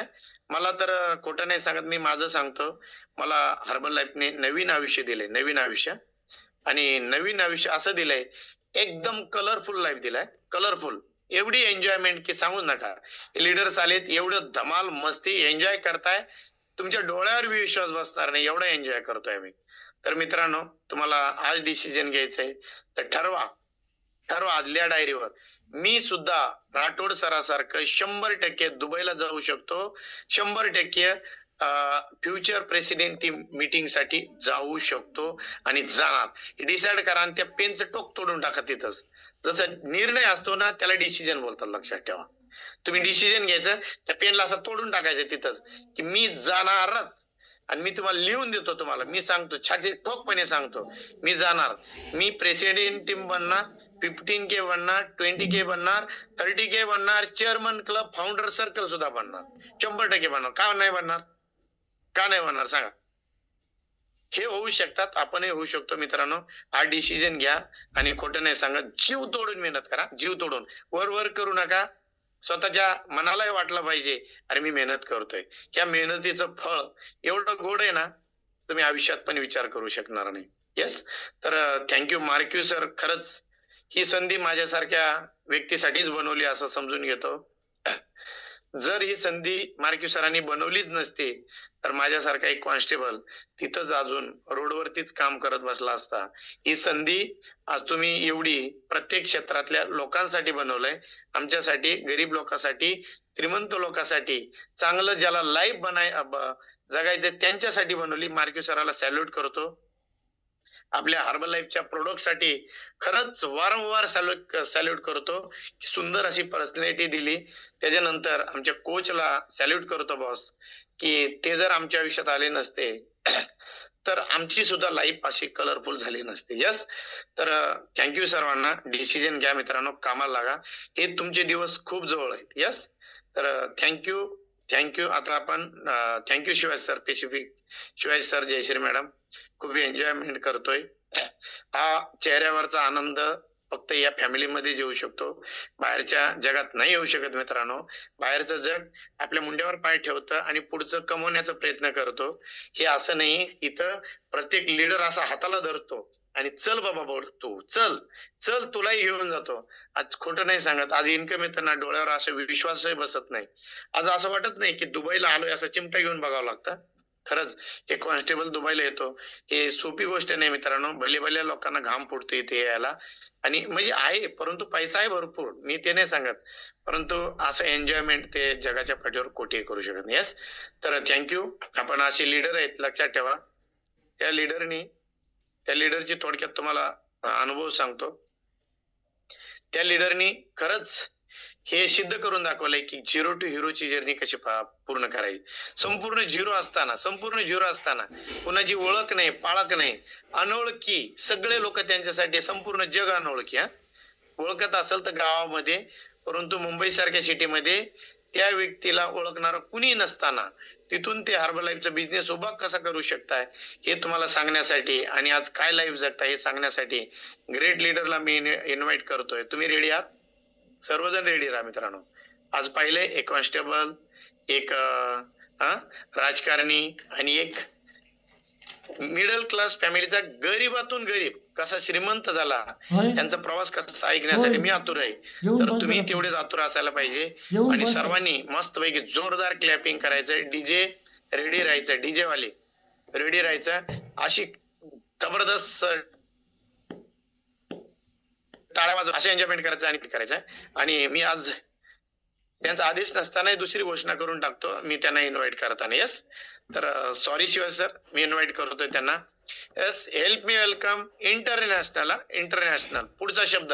मला तर खोटं नाही सांगत, मी माझं सांगतो, मला हर्बल लाईफने नवीन आयुष्य दिलंय, नवीन आयुष्य. आणि नवीन आयुष्य असं दिलंय, एकदम कलरफुल लाईफ दिलाय, कलरफुल. एवढी एन्जॉयमेंट की सांगूच नका. लीडर्स आलेत, एवढं धमाल मस्ती एन्जॉय करताय, तुमच्या डोळ्यावर बी विश्वास बसणार नाही एवढा एन्जॉय करतोय मी. तर मित्रांनो तुम्हाला आज डिसिजन घ्यायचंय तर ठरवा, ठरवा आदल्या डायरीवर. मी सुद्धा राठोड सरासारखं 100% दुबईला जाऊ शकतो, 100% फ्युचर प्रेसिडेंट मीटिंग साठी जाऊ शकतो आणि जाणार. डिसाइड करा आणि त्या पेनचं टोक तोडून टाका तिथंच. जसं निर्णय असतो ना त्याला डिसिजन बोलतात, लक्षात ठेवा. तुम्ही डिसिजन घ्यायचं, त्या पेनला असं तोडून टाकायचं तिथंच की मी जाणारच. आणि मी तुम्हाला लिहून देतो, तुम्हाला मी सांगतो, छाती ठोकपणे सांगतो, मी जाणार, मी प्रेसिडेंट टीम बनणार, 15K बनणार, 20K बनणार, 30K बनणार, चेअरमन क्लब फाउंडर सर्कल सुद्धा बनणार, 100% बनणार. का नाही बनणार, का नाही बनणार सांगा. हे होऊ शकतात, आपणही होऊ शकतो. मित्रांनो हा डिसिजन घ्या आणि खोटं नाही सांगत, जीव तोडून मेहनत करा, जीव तोडून. वर वर करू नका. स्वतःच्या मनालाही वाटलं पाहिजे अरे मी मेहनत करतोय, या मेहनतीचं फळ एवढं गोड आहे ना तुम्ही आयुष्यात पण विचार करू शकणार नाही. येस, तर थँक्यू मार्क्यू सर. खरंच ही संधी माझ्यासारख्या व्यक्तीसाठीच बनवली असं समजून घेतो. जर ही संधी मार्क्यू सरांनी बनवलीच नसती तर माझ्यासारखा एक कॉन्स्टेबल तिथंच अजून रोडवरतीच काम करत बसला असता. ही संधी आज तुम्ही एवढी प्रत्येक क्षेत्रातल्या लोकांसाठी बनवलंय, आमच्यासाठी, गरीब लोकांसाठी, श्रीमंत लोकांसाठी, चांगलं ज्याला लाईफ जगायचं त्यांच्यासाठी बनवली. मार्क्यू सराला सॅल्यूट करतो. आपल्या हर्बल लाईफच्या प्रोडक्ट साठी खरंच वारंवार सॅल्यूट करतो. सुंदर अशी पर्सनॅलिटी दिली. त्याच्यानंतर आमच्या कोचला सॅल्यूट करतो बॉस, की ते जर आमच्या आयुष्यात आले नसते तर आमची सुद्धा लाईफ अशी कलरफुल झाली नसते. यस, तर थँक्यू सर्वांना. डिसिजन घ्या मित्रांनो, कामाला लागा, हे तुमचे दिवस खूप जवळ आहेत. यस, तर थँक्यू, थँक्यू. आता आपण thank you Shivaji sir, specific Shivaji sir, Jayshree madam, खूप एन्जॉयमेंट करतोय. हा चेहऱ्यावरचा आनंद फक्त या फॅमिलीमध्ये येऊ शकतो, बाहेरच्या जगात नाही येऊ शकत. मित्रांनो बाहेरचं जग आपल्या मुंड्यावर पाय ठेवतं आणि पुढचं कमवण्याचा प्रयत्न करतो. हे असं नाही, इथं प्रत्येक लीडर असा हाताला धरतो आणि चल बाबा बोल, तू चल चल, तुलाही घेऊन जातो. आज खोटं नाही सांगत, आज इन्कम येतं ना डोळ्यावर असं विश्वासही बसत नाही. आज असं वाटत नाही की दुबईला आलोय असं चिमटा घेऊन बघावं लागतं. खरंच हे कॉन्स्टेबल दुबईला येतो हे सोपी गोष्ट नाही मित्रांनो. भले भले लोकांना घाम फुटतो इथे यायला, आणि म्हणजे आहे, परंतु पैसा आहे भरपूर, मी ते नाही सांगत, परंतु असं एन्जॉयमेंट ते जगाच्या पाठीवर कोठेही करू शकत नाही. यस, तर थँक्यू. आपण असे लीडर आहेत, लक्षात ठेवा. त्या लीडरची थोडक्यात तुम्हाला अनुभव सांगतो. त्या लीडरनी खरंच हे सिद्ध करून दाखवलंय की 0 to hero ची जर्नी कशी पूर्ण करायची. संपूर्ण झिरो असताना कुणाची ओळख नाही, पाळख नाही, अनोळखी सगळे लोक त्यांच्यासाठी, संपूर्ण जग अनोळखी. ओळखत असेल तर गावामध्ये, परंतु मुंबई सारख्या सिटीमध्ये त्या व्यक्तीला ओळखणार कुणी नसताना तिथून ते हर्बल लाईफचा बिझनेस उभा कसा करू शकताय हे तुम्हाला सांगण्यासाठी, आणि आज काय लाईफ जगताय हे सांगण्यासाठी ग्रेट लीडरला मी इन्व्हाइट करतोय. तुम्ही रेडी आहात? सर्वजण रेडी राहा मित्रांनो. आज पाहिले एक कॉन्स्टेबल, एक राजकारणी आणि एक मिडल क्लास फॅमिलीचा गरीबातून गरीब कसा श्रीमंत झाला, होय. त्यांचा प्रवास कसा ऐकण्यासाठी मी आतुर आहे. येऊन तर बस तुम्ही जरा. तेवढेच आतुर असायला पाहिजे. येऊन आणि बस. सर्वांनी मस्तपैकी जोरदार क्लॅपिंग करायचं. डीजे रेडी राहायचं, डीजे वाले रेडी राहायचं, अशी जबरदस्त टाळ्या वाजवून असे एन्जॉयमेंट करायचं आणि करायचं. आणि मी आज त्यांचा आदेश नसताना दुसरी घोषणा करून टाकतो, मी त्यांना इन्व्हाइट करताना. येस, तर सॉरी शिवाय सर, मी इन्व्हाइट करतोय त्यांना. Yes, help me welcome international. पुढचा शब्द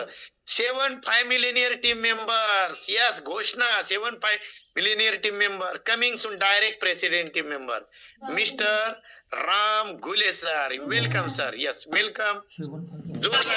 7-5 मिलेनियर टीम मेंबर्स. यस, घोषणा 7-5 Millionaire team member coming soon, direct president team member mister Ram Ghule sir. Welcome sir. Yes, welcome. जोरदार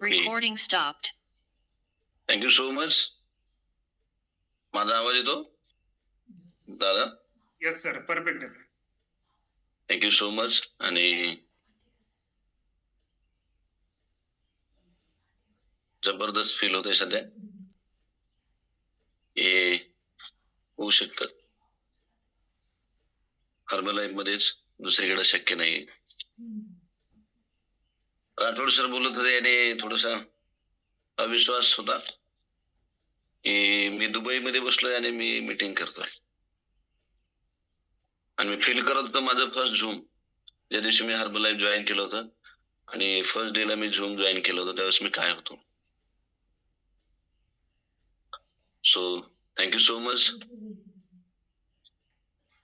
Recording stopped. Thank you so much. माझा आवाज येतो दादा? येस सर, परफेक्ट आहे. Thank you so much. आणि जबरदस्त फील होते सध्या. हे होऊ शकतं हर्बलाईफ मध्येच, दुसरीकडे शक्य नाही. राठोड सर बोलत होते आणि थोडासा अविश्वास होता की मी दुबई मध्ये बसलोय आणि मी मीटिंग करतोय, आणि मी फील करत होतो माझं फर्स्ट झूम ज्या दिवशी मी हर्बलाईफ जॉईन केलं होतं आणि फर्स्ट डे ला मी झूम जॉईन केलं होतं त्यावेळेस मी काय होतो. So thank you so much.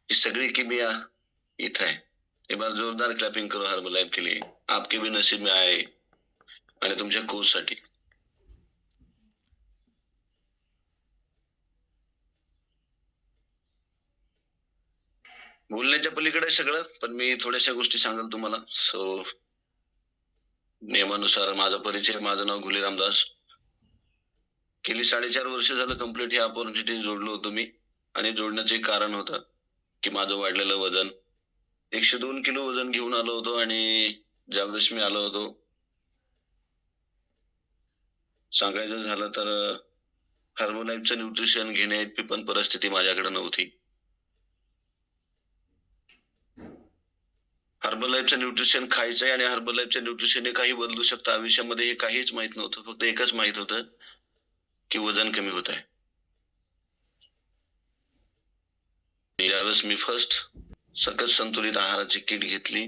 ही सगळी किमिया इथं आहे. एक बार जोरदार क्लॅपिंग करो हर्बलाईफ के लिए. आपके भी नसीब में आए आणि तुमच्या कोच साठी. बोलण्याच्या पलीकडे सगळं, पण मी थोड्याशा गोष्टी सांगाल तुम्हाला. सो नियमानुसार माझा परिचय, माझं नाव घुले रामदास. गेली 4.5 वर्ष झालं कम्प्लीट ही अपॉर्च्युनिटी जोडलो होतो मी. आणि जोडण्याचे कारण होतं की माझं वाढलेलं वजन, 102 किलो वजन घेऊन आलो होतो. आणि ज्यावेळेस मी आलो होतो, सांगायचं झालं तर हर्बलाईफचं न्यूट्रिशन घेण्याइतकी पण परिस्थिती माझ्याकडे नव्हती. हर्बलाईफचं न्यूट्रिशन खायचंय आणि हर्बलाईफच्या न्यूट्रिशनने काही बदलू शकतं आयुष्यामध्ये, हे काहीच माहित नव्हतं. फक्त एकच माहित होतं की वजन कमी होत आहे. ज्यावेळेस मी फर्स्ट सकस संतुलित आहाराची किट घेतली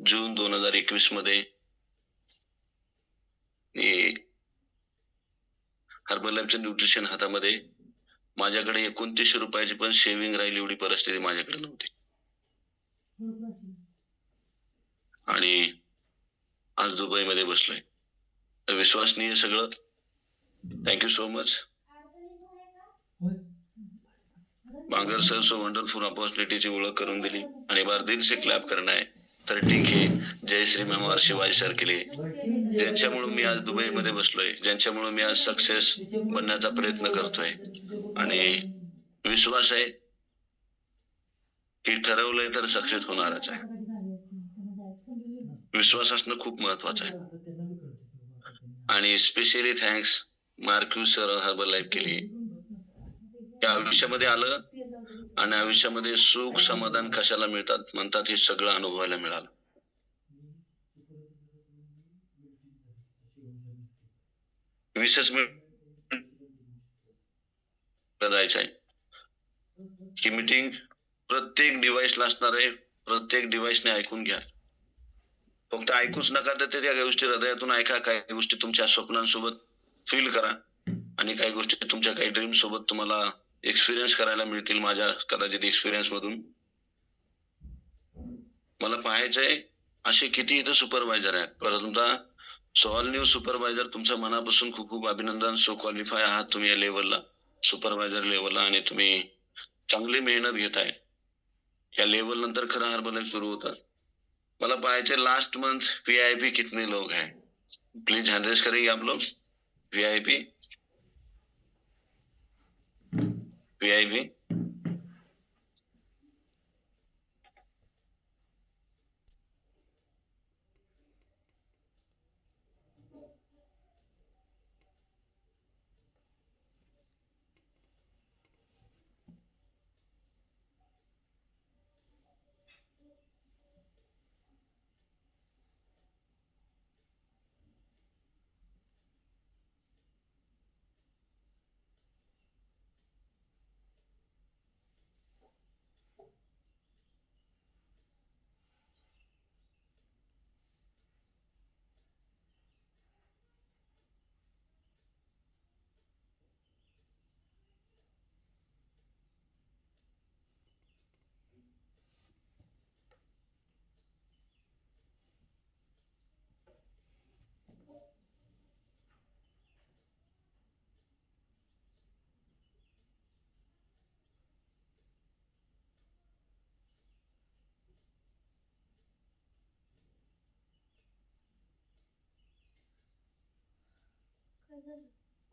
जून 2021 मध्ये, हर्बलाईफचं न्यूट्रिशन हातामध्ये, माझ्याकडे 29 रुपयाची पण शेविंग राहिली एवढी परिस्थिती माझ्याकडे नव्हती. आणि आज दुबईमध्ये बसलोय. विश्वसनीय सगळं. Thank you so much. Bangar sir so wonderful अपॉर्च्युनिटीची ओळख करून दिली आणि बार दिल से क्लॅप करना है तर ठीक आहे. जय श्री मॅम और शिवाजी सर केले, ज्यांच्यामुळे मी आज दुबईमध्ये बसलोय, ज्यांच्यामुळे मी आज सक्सेस बनण्याचा प्रयत्न करतोय आणि विश्वास आहे की ठरवलंय तर सक्सेस होणारच आहे. विश्वास असणं खूप महत्वाचं आहे. आणि specially thanks marquee sir herbal life केली. या आयुष्यामध्ये आलं आणि आयुष्यामध्ये सुख समाधान कशाला मिळतात म्हणतात हे सगळं अनुभवायला मिळालं. विशेष जायचं आहे ही मीटिंग प्रत्येक डिव्हाइसला असणार आहे. प्रत्येक डिव्हाइसने ऐकून घ्या. फक्त ऐकूच नका तर त्या गोष्टी हृदयातून ऐका. काही गोष्टी तुमच्या स्वप्नांसोबत फील करा आणि काही गोष्टी तुमच्या काही ड्रीम सोबत तुम्हाला एक्सपिरियन्स करायला मिळतील. माझ्या कदाचित एक्सपिरियन्स मधून मला पाहायचंय असे किती इथं सुपरवायझर आहेत, परंतु सो ऑल न्यू सुपरवायझर तुमच्या मनापासून खूप खूप अभिनंदन. सो क्वालिफाय आहात तुम्ही या लेवलला, सुपरवायझर लेवलला, आणि तुम्ही चांगली मेहनत घेताय. या लेवल नंतर खरं हर्बल लाईफ सुरू होतं. मला पाहायचे लास्ट मंथ VIP कितने लोग हैं, प्लीज हैंड रेज करेंगे आप लोग. VIP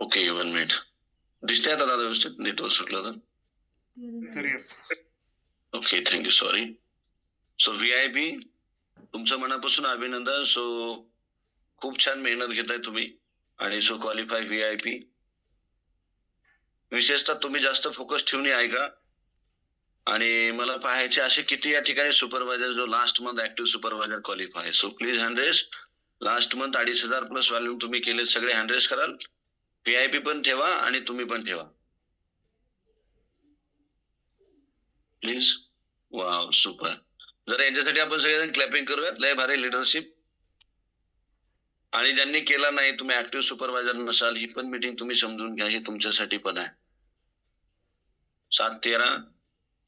okay 1 minute. दिसतंय आता दादा व्यवस्थित, नेटवर्क सुटलं तर. Sir yes. Okay, thank you, sorry. So VIP तुमचं मनापासून अभिनंदन. सो खूप छान मेहनत घेताय तुम्ही आणि सो क्वालिफाय VIP. विशेषतः तुम्ही जास्त फोकस ठेवून ऐका. आणि मला पाहायचे असे किती या ठिकाणी सुपरवायझर जो last month active supervisor qualify. So please hand raise. Last month 2,500 plus volume तुम्ही केले, सगळे हँड रेज कराल. VIP पण ठेवा आणि तुम्ही पण ठेवा प्लीज. Wow, super. जरा यांच्यासाठी आपण सगळेजण क्लॅपिंग करूयात. लय भारी लिडरशिप. आणि ज्यांनी केला नाही, तुम्ही ऍक्टिव्ह सुपरवायझर नसाल, ही पण मीटिंग तुम्ही समजून घ्या, ही तुमच्यासाठी पण आहे. 7:13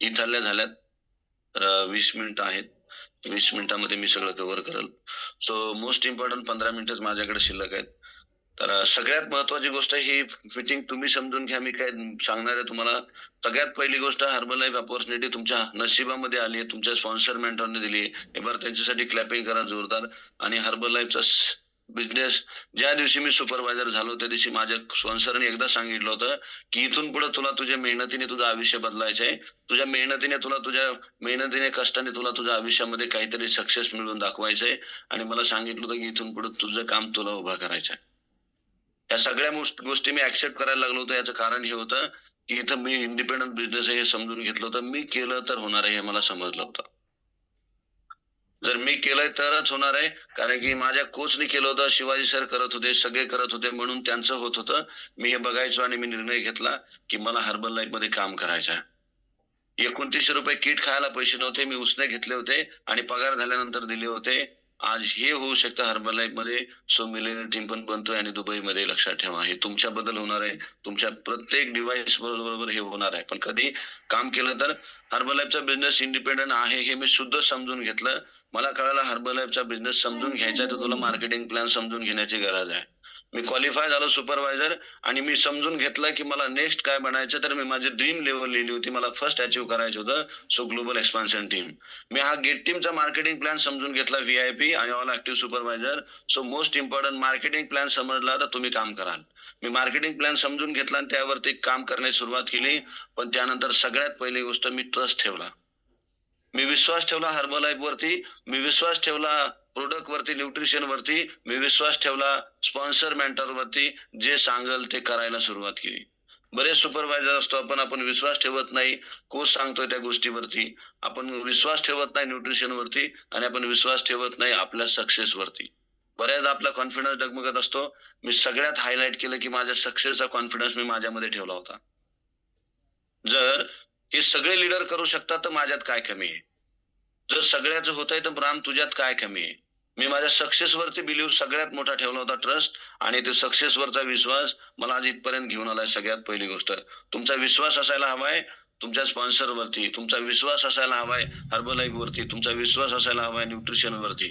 इथल्या झाल्यात, तर 20 मिनिटं आहेत. 20 मिनिटांमध्ये मी सगळं कव्हर करेल. सो मोस्ट इम्पॉर्टंट 15 मिनिटच माझ्याकडे शिल्लक आहेत. तर सगळ्यात महत्वाची गोष्ट ही मीटिंग तुम्ही समजून घ्या. मी काय सांगणार आहे तुम्हाला. सगळ्यात पहिली गोष्ट, हर्बल लाईफ अपॉर्च्युनिटी तुमच्या नशिबामध्ये आली आहे, तुमच्या स्पॉन्सर मेंटरने दिली आहे. एकबार त्यांच्यासाठी क्लॅपिंग करा जोरदार. आणि हर्बल लाईफचा बिझनेस ज्या दिवशी मी सुपरवायझर झालो त्या दिवशी माझ्या स्पॉन्सरने एकदा सांगितलं होतं की इथून पुढे तुला तुझ्या मेहनतीने तुझं आयुष्य बदलायचं आहे. तुझ्या मेहनतीने कष्टाने तुला तुझ्या आयुष्यामध्ये काहीतरी सक्सेस मिळवून दाखवायचंय. आणि मला सांगितलं होतं की इथून पुढे तुझं काम तुला उभा करायचं आहे. या सगळ्या गोष्टी मी ऍक्सेप्ट करायला लागलो होतो. याचं कारण हे होतं की इथं मी इंडिपेंडंट बिझनेस आहे हे समजून घेतलं होतं. मी केलं तर होणार आहे हे मला समजलं होतं. जर मी केलंय तरच होणार आहे, कारण की माझ्या कोचने केलं होतं, शिवाजी सर करत होते, सगळे करत होते, म्हणून त्यांचं होत होतं. मी हे बघायचो आणि मी निर्णय घेतला की मला हर्बल लाईफ मध्ये काम करायचं आहे. 2900 रुपये किट खायला पैसे नव्हते, मी उसने घेतले होते आणि पगार झाल्यानंतर दिले होते. आज हे होऊ शकतं हर्बल लाईफ मध्ये. सो मिलेनियर टीम पण बनतोय आणि दुबईमध्ये. लक्षात ठेवा, हे तुमच्या बद्दल होणार आहे. तुमच्या प्रत्येक डिव्हाइस बरोबर हे होणार आहे. पण कधी काम केलं तर हर्बल लाईफचा बिझनेस इंडिपेंडंट आहे हे मी शुद्ध समजून घेतलं. मला कळालं हर्बल लाईफचा बिझनेस समजून घ्यायचा तर तुला मार्केटिंग प्लॅन समजून घेण्याची गरज आहे. मी क्वालिफाय झालो सुपरवायझर आणि मी समजून घेतलं की मला नेक्स्ट काय बनायचं, तर मी माझी ड्रीम लेवल लिहिली होती, मला फर्स्ट अचीव्ह करायचं होतं. सो ग्लोबल एक्सपान्शन टीम, मी हा गेट टीमचा मार्केटिंग प्लॅन समजून घेतला, VIP आणि all active supervisor. So most important marketing plan समजला तर तुम्ही काम कराल. मी मार्केटिंग प्लॅन समजून घेतला आणि त्यावरती काम करण्यास सुरुवात केली. पण त्यानंतर सगळ्यात पहिली गोष्ट मी ट्रस्ट ठेवला, मी विश्वास ठेवला हर्बलाइफ वरती, मी विश्वास ठेवला प्रोडक्ट वरती, न्यूट्रिशन वरती, मी विश्वास ठेवला स्पॉन्सर मेंटर वरती. जे सांगल ते करायला सुरुवात केली. बरेच सुपरवायझर असतो आपण विश्वास ठेवत नाही कोच सांगतोय त्या गोष्टीवरती, आपण विश्वास ठेवत नाही न्यूट्रिशन वरती आणि आपण विश्वास ठेवत नाही आपल्या सक्सेस वरती. बऱ्याच आपला कॉन्फिडन्स डगमगत असतो. मी सगळ्यात हायलाइट केलं की माझ्या सक्सेसचा कॉन्फिडन्स मी माझ्यामध्ये ठेवला होता. जर हे सगळे लीडर करू शकतात तर माझ्यात काय कमी आहे, जर सगळ्याच होतंय तर राम तुझ्यात काय कमी आहे. मी माझ्या सक्सेस वरती बिलीव्ह सगळ्यात मोठा ठेवला होता, ट्रस्ट, आणि ते सक्सेस वरचा विश्वास मला आज इथपर्यंत घेऊन आलाय. सगळ्यात पहिली गोष्ट तुमचा विश्वास असायला हवाय तुमच्या स्पॉन्सर वरती, तुमचा विश्वास असायला हवाय हर्बलाइफ वरती, तुमचा विश्वास असायला हवाय न्यूट्रिशन वरती.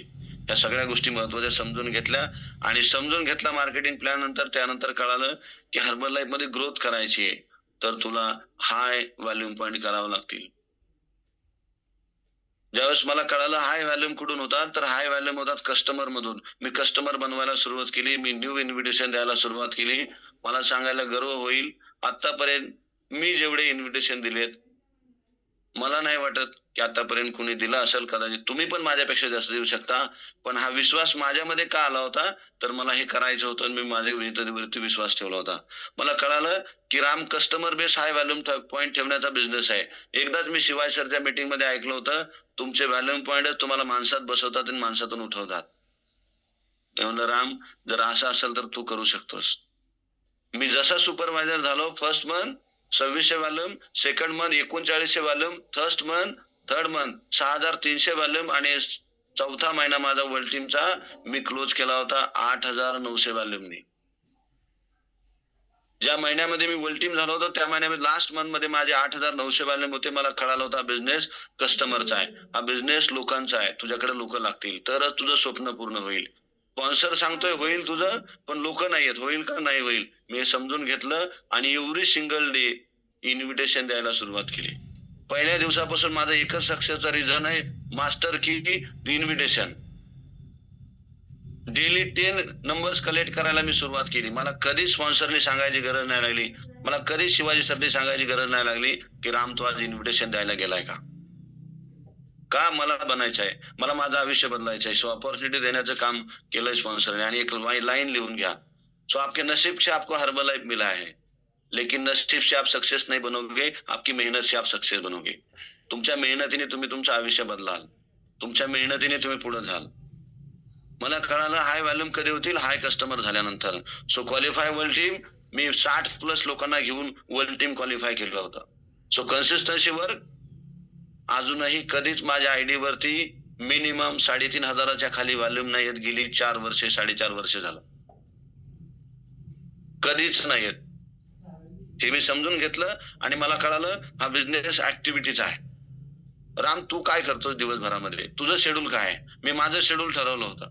या सगळ्या गोष्टी महत्वाच्या समजून घेतल्या आणि समजून घेतला मार्केटिंग प्लॅन नंतर. त्यानंतर कळालं की हर्बलाइफ मध्ये ग्रोथ करायची आहे तर तुला हाय व्हॉल्यूम पॉइंट करावं लागतील. ज्यावेळेस मला कळालं हाय व्हॅल्यूम कुठून होतात, तर हाय व्हॅल्यूम होतात कस्टमर मधून. मी कस्टमर बनवायला सुरुवात केली, मी न्यू इन्व्हिटेशन द्यायला सुरुवात केली. मला सांगायला गर्व होईल आतापर्यंत मी जेवढे इन्व्हिटेशन दिलेत, मला नाही वाटत की आतापर्यंत कुणी दिला असेल. कदाचित तुम्ही पण माझ्यापेक्षा जास्त देऊ शकता, पण हा विश्वास माझ्यामध्ये का आला होता, तर मला हे करायचं होतं. मी माझ्यावरती विश्वास ठेवला होता. मला कळालं की राम कस्टमर बेस हाय व्हॅल्यूम पॉइंट ठेवण्याचा बिझनेस आहे. एकदाच मी शिवाय सरच्या मीटिंग मध्ये ऐकलं होतं, तुमचे व्हॅल्यूम पॉइंटच तुम्हाला माणसात बसवतात आणि माणसातून उठवतात. मी म्हणलं राम जर असं असेल तर तू करू शकतोस. मी जसा सुपरवायझर झालो, first month 2600 volume, second month 3900 volume, third month 6300 volume आणि चौथा महिना माझा वर्ल्ड टीमचा मी क्लोज केला होता 8900 व्हॉल्यूमनी. ज्या महिन्यामध्ये मी वर्ल्ड टीम झालो होतो त्या महिन्यामध्ये लास्ट मंथ मध्ये माझे 8900 व्हॉल्यूम होते. मला कळालं होता बिझनेस कस्टमरचा आहे, हा बिझनेस लोकांचा आहे. तुझ्याकडे लोक लागतील तरच तुझं स्वप्न पूर्ण होईल. स्पॉन्सर सांगतोय होईल तुझं, पण लोक नाहीयेत, होईल का नाही होईल. मी हे समजून घेतलं आणि एव्हरी सिंगल डे इन्व्हिटेशन द्यायला सुरुवात केली. पहिल्या दिवसापासून माझा एकच सक्सेसचा रिझन आहे, मास्टर की इन्व्हिटेशन. डेली 10 नंबर्स कलेक्ट करायला मी सुरुवात केली. मला कधी स्पॉन्सरने सांगायची गरज नाही लागली, मला कधी शिवाजी सरने सांगायची गरज नाही लागली की राम तू आज इन्व्हिटेशन द्यायला गेलाय का. का मला बनायचं आहे, मला माझं आयुष्य बदलायचं आहे. सो अपॉर्च्युनिटी देण्याचं काम केलंय स्पॉन्सरने. आणि एक लाईन लिहून घ्या, सो आपके नसीब से आपको हर्बलाइफ मिला है, लेकिन नसीब से आप सक्सेस नहीं बनोगे, आपकी मेहनत से आप सक्सेस बनोगे. तुमच्या मेहनतीने तुम्ही तुमचं आयुष्य बदलाल, तुमच्या मेहनतीने तुम्ही पुढे जाल. मला कळालं हाय व्हॉल्यूम कधी होतील, हाय कस्टमर झाल्यानंतर. सो क्वालिफाय वर्ल्ड टीम, मी 60+ लोकांना घेऊन वर्ल्ड टीम क्वालिफाय केलं होतं. सो कन्सिस्टन्सी वर्क अजूनही कधीच माझ्या आयडी वरती मिनिमम 3500च्या खाली व्हॉल्यूम नाही येत. गेली 4 वर्षे 4.5 वर्ष झालं कधीच नाही येत. हे मी समजून घेतलं आणि मला कळालं हा बिझनेस ऍक्टिव्हिटीज आहे. राम तू काय करतोस दिवसभरामध्ये, तुझं शेड्यूल काय आहे. मी माझं शेड्यूल ठरवलं होतं.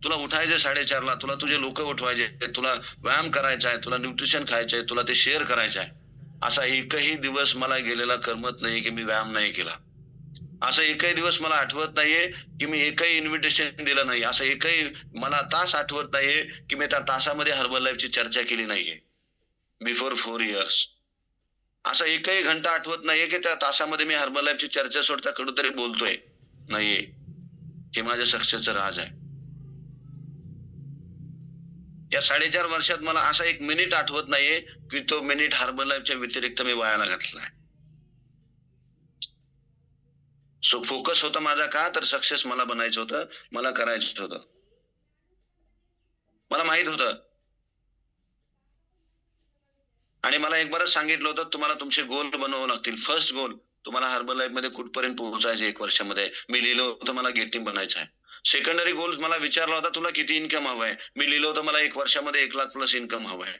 तुला उठायचे 4:30ला, तुला तुझे लोक उठवायचे, तुला व्यायाम करायचा आहे, तुला न्यूट्रिशन खायचं आहे, तुला ते शेअर करायचं आहे. असा एकही दिवस मला गेलेला करमत नाही की मी व्यायाम नाही केला. असं एकही दिवस मला आठवत नाहीये की मी एकही इन्व्हिटेशन दिलं नाही. असं एकही मला तास आठवत नाहीये की मी त्या तासामध्ये हर्बलाइफची चर्चा केली नाहीये बिफोर 4 इयर्स. असा एकही घंटा आठवत नाहीये की त्या तासामध्ये मी हर्बलाइफची चर्चा सोडता कुठेतरी बोलतोय नाहीये. हे माझ्या सक्सेसचं राज आहे. या 4.5 वर्षात मला असा एक मिनिट आठवत नाहीये की तो मिनिट हर्बलाइफच्या व्यतिरिक्त मी वायाला घातलाय. सो फोकस होता माझा का, तर सक्सेस मला बनायचं होतं, मला करायचं होतं. मला माहित होतं आणि मला एक बारच सांगितलं होतं तुम्हाला तुमचे गोल बनवावे लागतील. फर्स्ट गोल तुम्हाला हर्बलाइफ मध्ये कुठपर्यंत पोहोचायचे 1 वर्षामध्ये. मी लिहिलं होतं मला गेट टीम बनायचं आहे. सेकंडरी गोल मला विचारला होता तुला किती इन्कम हवं आहे. मी लिहिलं होतं मला 1 वर्षामध्ये 1 लाख+ इन्कम हवं आहे.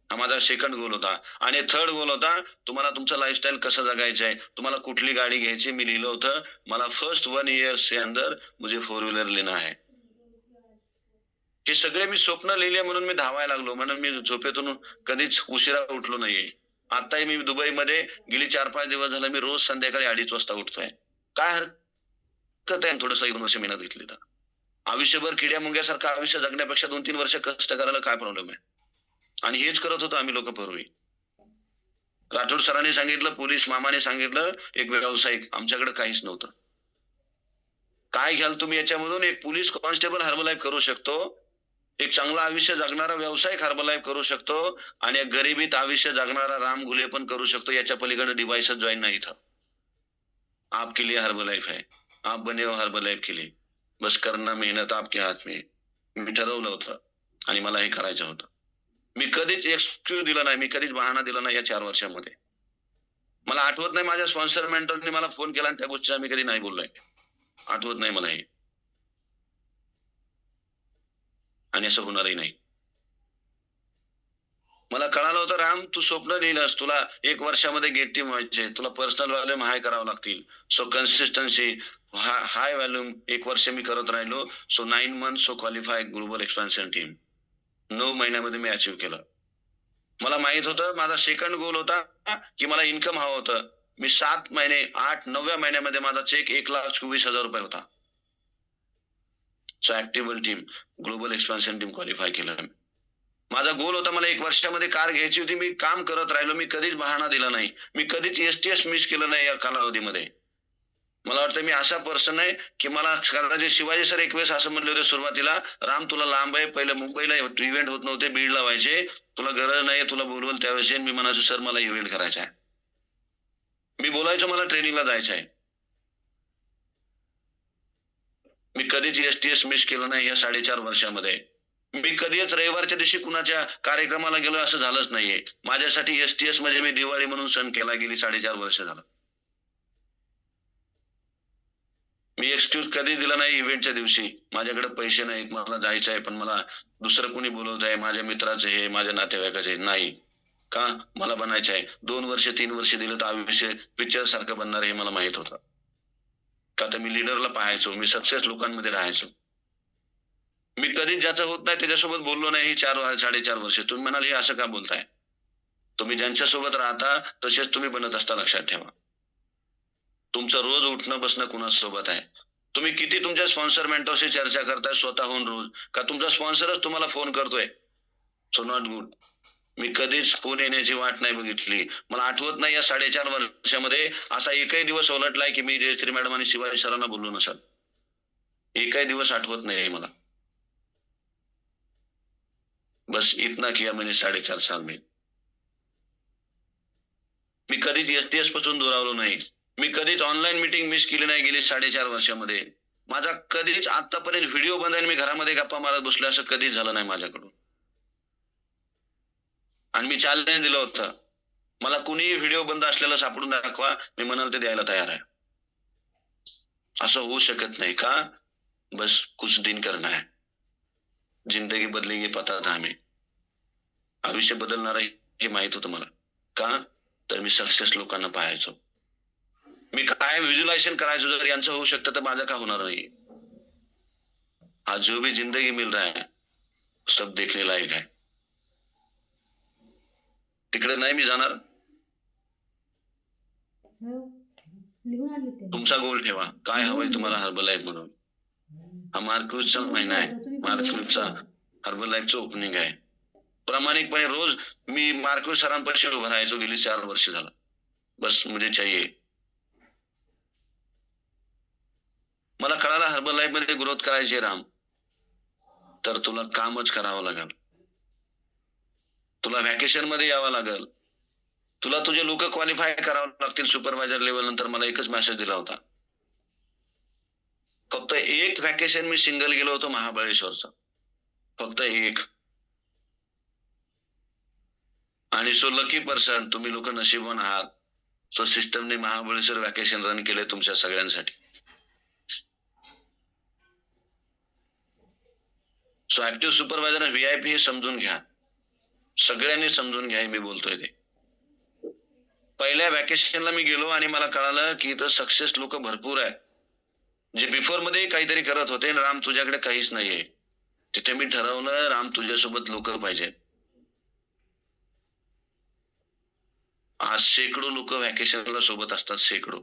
हा माझा सेकंड गोल होता. आणि थर्ड गोल होता तुम्हाला तुमचं लाईफस्टाईल कसं जगायचं आहे, तुम्हाला कुठली गाडी घ्यायची. मी लिहिलं होतं मला फर्स्ट 1 ईयर से अंदर मुझे 4 व्हीलर लेना है. हे सगळे मी स्वप्न लिहिले म्हणून मी धावायला लागलो, म्हणून मी झोपेतून कधीच उशिरा उठलो नाहीये. आताही मी दुबईमध्ये गेली 4-5 दिवस झाले मी रोज संध्याकाळी 2:30 वाजता उठतोय. काय हरकत आहे थोडंसं 1 वर्ष मेहनत घेतली तर? आयुष्यभर किड्या मुंग्यासारखं आयुष्य जगण्यापेक्षा 2-3 वर्ष कष्ट करायला काय प्रॉब्लेम आहे? आणि हेच करत होतो आम्ही लोक पूर्वी. राठोड सरांनी सांगितलं, पोलीस मामाने सांगितलं, एक व्यावसायिक, आमच्याकडे काहीच नव्हतं. काय घ्याल तुम्ही याच्यामधून? एक पोलीस कॉन्स्टेबल हर्बलाईफ करू शकतो, एक चांगलं आयुष्य जगणारा व्यावसायिक हर्बलाईफ करू शकतो, आणि एक गरिबीत आयुष्य जगणारा राम घुले पण करू शकतो. याच्या पलीकडे डिव्हाइसच जॉईन नाही इथं. आपके लिए हर्बलाईफ है, आप बने हो हर्बलाईफ के लिए, बस करना मेहनत आपके हात में. मी ठरवलं होतं आणि मला हे करायचं होतं. मी कधीच एक्सक्यूज दिला नाही, मी कधीच बहाणा दिला नाही या 4 वर्षामध्ये. मला आठवत नाही माझ्या स्पॉन्सर मेंटरने मला फोन केला आणि त्या गोष्टीला मी कधी नाही बोललोय. आठवत नाही मला हे, आणि असं होणारही नाही. मला कळालं होतं, राम तू स्वप्न लिहिलंस, तुला 1 वर्षामध्ये गेट टीम व्हायचे, तुला पर्सनल व्हॉल्यूम हाय करावं लागतील. सो कन्सिस्टन्सी हाय व्हॉल्यूम 1 वर्ष मी करत राहिलो. So 9 months so qualify global expansion team. 9 महिन्यामध्ये मी अचीव्ह केलं. मला माहित होतं माझा सेकंड गोल होता की मला इन्कम हवं होतं. मी 7 महिने 8-9व्या महिन्यामध्ये माझा चेक 1,24,000 रुपये होता. So active team global expansion team qualify केलं. माझा गोल होता, मला 1 वर्षामध्ये कार घ्यायची होती. मी काम करत राहिलो, मी कधीच बहाणा दिला नाही, मी कधीच STS मिस केलं नाही या कालावधीमध्ये. मला वाटतं मी असा पर्सन आहे की मला कदाचित शिवाजी सर 1 वेळेस असं म्हणले होते सुरुवातीला, राम तुला लांब आहे, पहिले मुंबईला इव्हेंट होत नव्हते, बीडला व्हायचे, तुला गरज नाही, तुला बोलवल त्यावेळेस. मी म्हणायचो सर मला इव्हेंट करायचा आहे. मी बोलायचो मला ट्रेनिंगला जायचं आहे. मी कधीच STS मिस केलं नाही या 4.5 वर्षामध्ये. मी कधीच रविवारच्या दिवशी कुणाच्या कार्यक्रमाला गेलो असं झालंच नाहीये. माझ्यासाठी STS म्हणजे मी दिवाळी म्हणून सण केला. गेली 4.5 वर्ष झालं. मी एक्सक्यूज कधी दिला नाही इव्हेंटच्या दिवशी. माझ्याकडे पैसे नाहीत, मला जायचं आहे, पण मला दुसरं कोणी बोलवत आहे, माझ्या मित्राचं हे, माझ्या नातेवाईकाचे नाही का, मला बनायचं आहे. 2 वर्ष 3 वर्ष दिलं तर आयुष्य पिक्चर सारखं बनणार हे मला माहित होतं. का तर मी लीडरला पाहायचो, मी सक्सेस लोकांमध्ये राहायचो. मी कधीच ज्याचं होत नाही त्याच्यासोबत बोललो नाही ही 4-4.5 वर्ष. तुम्ही म्हणाल हे असं का बोलताय? तुम्ही ज्यांच्यासोबत राहता तसेच तुम्ही बनत असता, लक्षात ठेवा. तुमचं रोज उठणं बसणं कुणासोबत आहे? तुम्ही किती तुमच्या स्पॉन्सर मेंटरशी चर्चा करताय स्वतःहून रोज, का तुमचा स्पॉन्सरच तुम्हाला फोन करतोय? So not good. मी कधीच फोन येण्याची वाट नाही बघितली. मला आठवत नाही या 4.5 वर्षामध्ये असा एकही दिवस उलटलाय की मी जयश्री मॅडम आणि शिवाजी सरांना बोललो नसेल. एकही दिवस आठवत नाही मला. बस इतना किया मैंने 4.5 साल में. मी कधीच STS पासून दुरावलो नाही. मी कधीच ऑनलाईन मीटिंग मिस केली नाही गेली 4.5 वर्षामध्ये. माझा कधीच आतापर्यंत व्हिडिओ बंद आहे मी घरामध्ये गप्पा मारत बसलो असं कधीच झालं नाही माझ्याकडून. आणि मी चॅलेंज दिलं होतं, मला कुणीही व्हिडिओ बंद असलेला सापडून दाखवा, मी म्हणाल ते द्यायला तयार आहे. असं होऊ शकत नाही का? बस कुछ दिन करना है, जिंदगी बदलेगी पता था हमें. आयुष्य बदलणार आहे हे माहित होतं मला. का तर मी सक्सेस लोकांना पाहायचो. मी काय व्हिज्युअलायझेशन करायचो, जर यांचं होऊ शकतं तर माझं का होणार नाही. आज जो भी जिंदगी मिल रहा है सब देखने लायक है. तिकडे नाही मी जाणार. लिहून आले ते. तुमचा गोल ठेवा, काय हवंय तुम्हाला हर्बलाईफ म्हणून. हा मार्कविसचा महिना आहे, मार्कविसचा हर्बलाईफचं ओपनिंग आहे. प्रामाणिकपणे रोज मी मार्कविस सरांपाशी उभं राहायचो गेली 4 वर्ष झालं. बस मुझे चाहिए. मला कळालं हर्बलाईफ मध्ये ग्रोथ करायची राम, तर तुला कामच करावं लागेल. तुला व्हॅकेशन मध्ये यावं लागेल. तुला तुझे लोक क्वालिफाय करावं लागतील सुपरवायझर लेवल नंतर. मला एकच मेसेज दिला होता. फक्त 1 व्हॅकेशन मी सिंगल गेलो होतो महाबळेश्वरचा, फक्त 1. आणि सो लकी पर्सन, तुम्ही लोक नशीबवान आहात. सो सिस्टमने महाबळेश्वर व्हॅकेशन रन केले तुमच्या सगळ्यांसाठी. सो ऍक्टिव्ह सुपरवायझर VIP हे समजून घ्या, सगळ्यांनी समजून घ्या. मी बोलतोय ते. पहिल्या व्हॅकेशनला मी गेलो आणि मला कळालं की इथं सक्सेस लोक भरपूर आहे, जे बिफोर मध्ये काहीतरी करत होते. राम तुझ्याकडे काहीच नाहीये. तिथे मी ठरवलं राम तुझ्यासोबत लोक पाहिजे. आज शेकडो लोक व्हॅकेशनला सोबत असतात, शेकडो.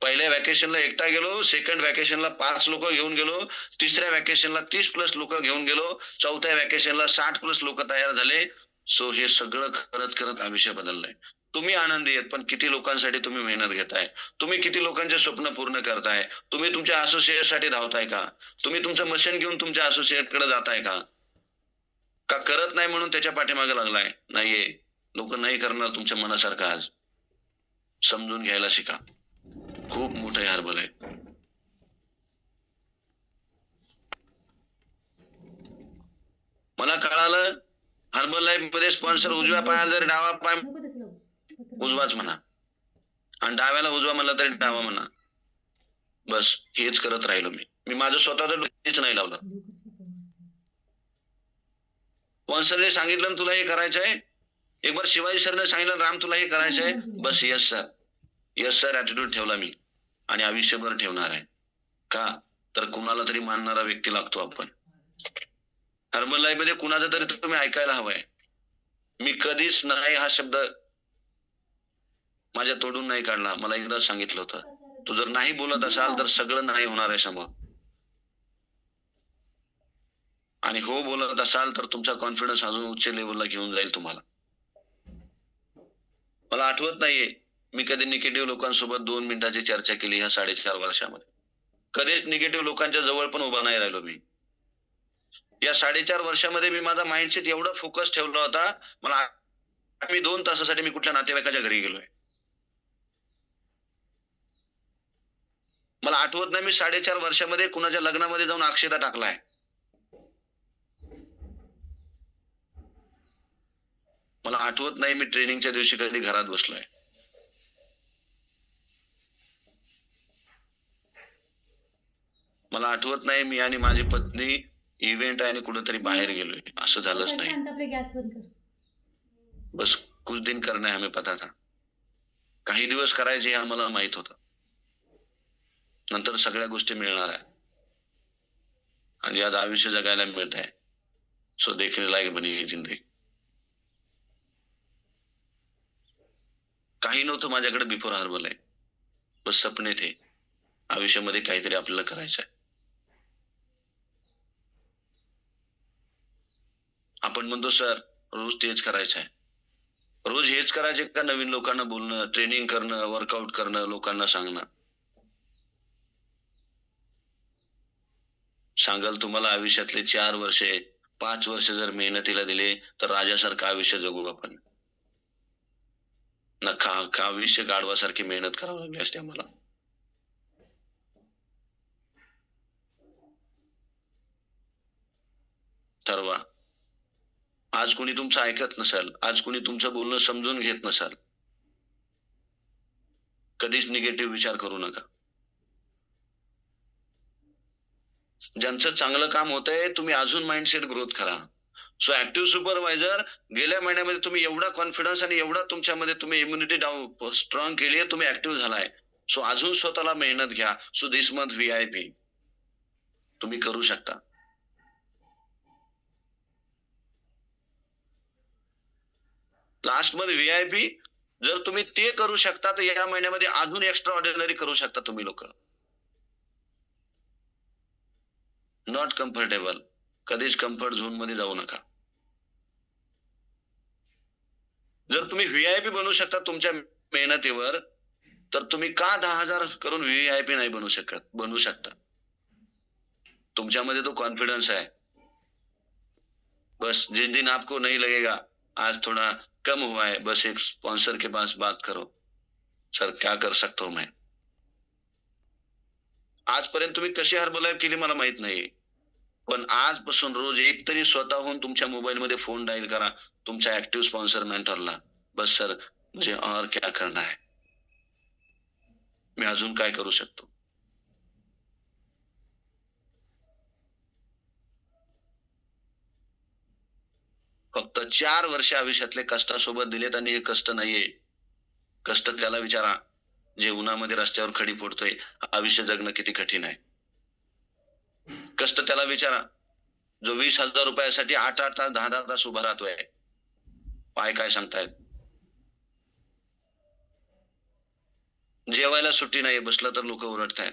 पहिल्या व्हॅकेशनला एकटा गेलो, सेकंड व्हॅकेशनला 5 लोक घेऊन गेलो, तिसऱ्या व्हॅकेशनला 30+ लोक घेऊन गेलो, चौथ्या व्हॅकेशनला 60+ लोक तयार झाले. सो हे सगळं करत करत आयुष्य बदललंय. तुम्ही आनंदी आहेत, पण किती लोकांसाठी तुम्ही मेहनत घेताय? तुम्ही किती लोकांचे स्वप्न पूर्ण करताय? तुम्ही तुमच्या असोसिएट साठी धावताय का? तुम्ही तुमचं मशीन घेऊन तुमच्या असोसिएट कडे जाताय का? का करत नाही म्हणून त्याच्या पाठीमागे लागलाय? नाहीये. लोक नाही करणार तुमच्या मनासारखं. आज समजून घ्यायला शिका. खूप मोठं हार्बल आहे. मला कळालं हर्बल लाईफ मध्ये स्पॉन्सर उजव्या पायाला जर डावा पाय नको तसं लावू. पत्र उजवाच म्हणा आणि डाव्याला उजवा म्हणला तरी डावा म्हणा. बस हेच करत राहिलो मी माझं स्वतःच डोकेच नाही लावलं. लवकरच नको. स्पॉन्सरने सांगितलं ना तुला हे करायचंय, एक बार शिवाजी सरने सांगितलं राम तुला हे करायचंय, बस यस सर ऍटिट्यूड ठेवला मी आणि आयुष्यभर ठेवणार आहे. का तर कुणाला तरी मानणारा व्यक्ती लागतो आपण. हर्बल लाईफ मध्ये कुणाचं तरी तुम्ही ऐकायला हवंय. मी कधीच नाही हा शब्द माझ्या तोडून नाही काढला. मला एकदा सांगितलं होतं, तू जर नाही बोलत असाल तर सगळं नाही होणार आहे समोर, आणि हो बोलत असाल तर तुमचा कॉन्फिडन्स अजून उच्च लेवलला घेऊन जाईल तुम्हाला. मला आठवत नाहीये मी कधी निगेटिव्ह लोकांसोबत 2 मिनिटाची चर्चा केली ह्या 4.5 वर्षामध्ये. कधीच निगेटिव्ह लोकांच्या जवळ पण उभा नाही राहिलो मी. या 4.5 वर्षामध्ये मी माझा माइंडसेट एवढा फोकस ठेवला होता, मला मी 2 तासासाठी मी कुठल्या नातेवाईकाच्या घरी गेलोय. मला आठवत नाही मी 4.5 वर्षामध्ये कुणाच्या लग्नामध्ये जाऊन अक्षता टाकलाय. मला आठवत नाही मी ट्रेनिंगच्या दिवशी कधी घरात बसलोय. मला आठवत नाही मी आणि माझी पत्नी इव्हेंट आहे आणि कुठेतरी बाहेर गेलोय. असं झालंच नाही. शांत आपले गॅस बंद कर. बस कुछ दिन करना है हमें पता था. काही दिवस करायचे हे आम्हाला माहित होतं. नंतर सगळ्या गोष्टी मिळणार आहे आणि आज आयुष्य जगायला मिळत आहे. सो देखने लायक बनी ही जिंदगी. काही नव्हतं माझ्याकडे बिफोर हर्बल आहे. बस सपने थे. आयुष्यामध्ये काहीतरी आपल्याला करायचं आहे. आपण म्हणतो सर रोज तेच करायचं आहे. रोज हेच करायचे का? नवीन लोकांना बोलणं, ट्रेनिंग करणं, वर्कआउट करणं, लोकांना सांगणं. सांगाल तुम्हाला आयुष्यातले 4 वर्षे 5 वर्ष जर मेहनतीला दिले तर राजासारखं आयुष्य जगू आपण. ना का आयुष्य गाढवासारखी मेहनत करावी लागली असते आम्हाला. ठरवा. आज कोणी तुमचं ऐकत नसाल, आज कोणी तुमचं बोलणं समजून घेत नसाल, कधीच निगेटिव्ह विचार करू नका. ज्यांचं चांगलं काम होतंय तुम्ही अजून माइंडसेट ग्रोथ करा. सो ऍक्टिव्ह सुपरवायझर गेल्या महिन्यामध्ये तुम्ही एवढा कॉन्फिडन्स आणि एवढा तुमच्यामध्ये तुम्ही इम्युनिटी स्ट्रॉंग केली आहे, तुम्ही ऍक्टिव्ह झालाय. सो अजून स्वतःला मेहनत घ्या. सो दिस मंथ VIP तुम्ही करू शकता. लास्ट मध्ये VIP जर तुम्ही ते करू शकता तर या महिन्यामध्ये अजून एक्स्ट्रा ऑर्डिनरी करू शकता तुम्ही लोक. Not comfortable. कधीच कम्फर्ट झोन मध्ये जाऊ नका. जर तुम्ही VIP बनू शकता तुमच्या मेहनतीवर तर तुम्ही का 10,000 करून VIP नाही बनू शकत? बनू शकता. तुमच्यामध्ये तो कॉन्फिडन्स है. बस जिस दिन आपको नहीं लगेगा आज थोड़ा कम हुआ है, बस एक स्पॉन्सर के पास बात करो, सर क्या कर सकता हूं मैं. आजपर्यंत तुम्ही कशी हर्बल लाईफ केली मला माहित नाही, पण आजपासून रोज एक तरी स्वतःहून तुमच्या मोबाईल मध्ये फोन डायल करा तुमच्या ऍक्टिव्ह स्पॉन्सर मेंटरला. बस सर मुझे और क्या करना है, मी अजून काय करू शकतो. फक्त 4 वर्ष आयुष्यातले कष्टासोबत दिलेत आणि हे कष्ट नाहीये. कष्ट त्याला विचारा जे उन्हामध्ये रस्त्यावर खडी फोडतोय. आयुष्य जगणं किती कठीण आहे. कष्ट त्याला विचारा जो 20,000 रुपयासाठी 8 तास 10 तास उभा राहतोय. पाय काय सांगतायत. जेवायला सुट्टी नाही, बसलं तर लोक ओरडतायत.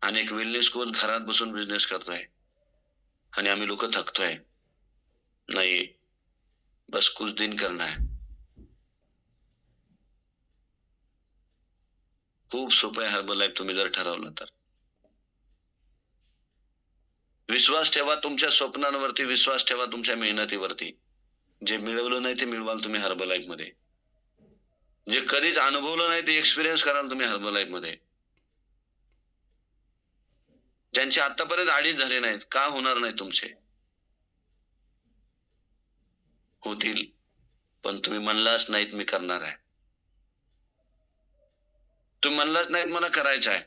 आणि एक वेलनेस कोच घरात बसून बिझनेस करतोय आणि आम्ही लोक थकतोय. नाही, बस कुछ दिन करना है. खूप सोपं आहे हर्बल लाईफ तुम्ही जर ठरवलं तर. विश्वास ठेवा तुमच्या स्वप्नांवरती, विश्वास ठेवा तुमच्या मेहनतीवरती. जे मिळवलं नाही ते मिळवाल तुम्ही हर्बल लाईफ मध्ये. जे कधीच अनुभवलं नाही ते एक्सपिरियन्स कराल तुम्ही हर्बल लाईफ मध्ये. ज्यांचे आतापर्यंत अडीच झाले नाहीत, का होणार नाही तुमचे? होतील, पण तुम्ही म्हणलाच नाहीत मी करणार आहे. तुम्ही म्हणलाच नाहीत मला करायचं आहे.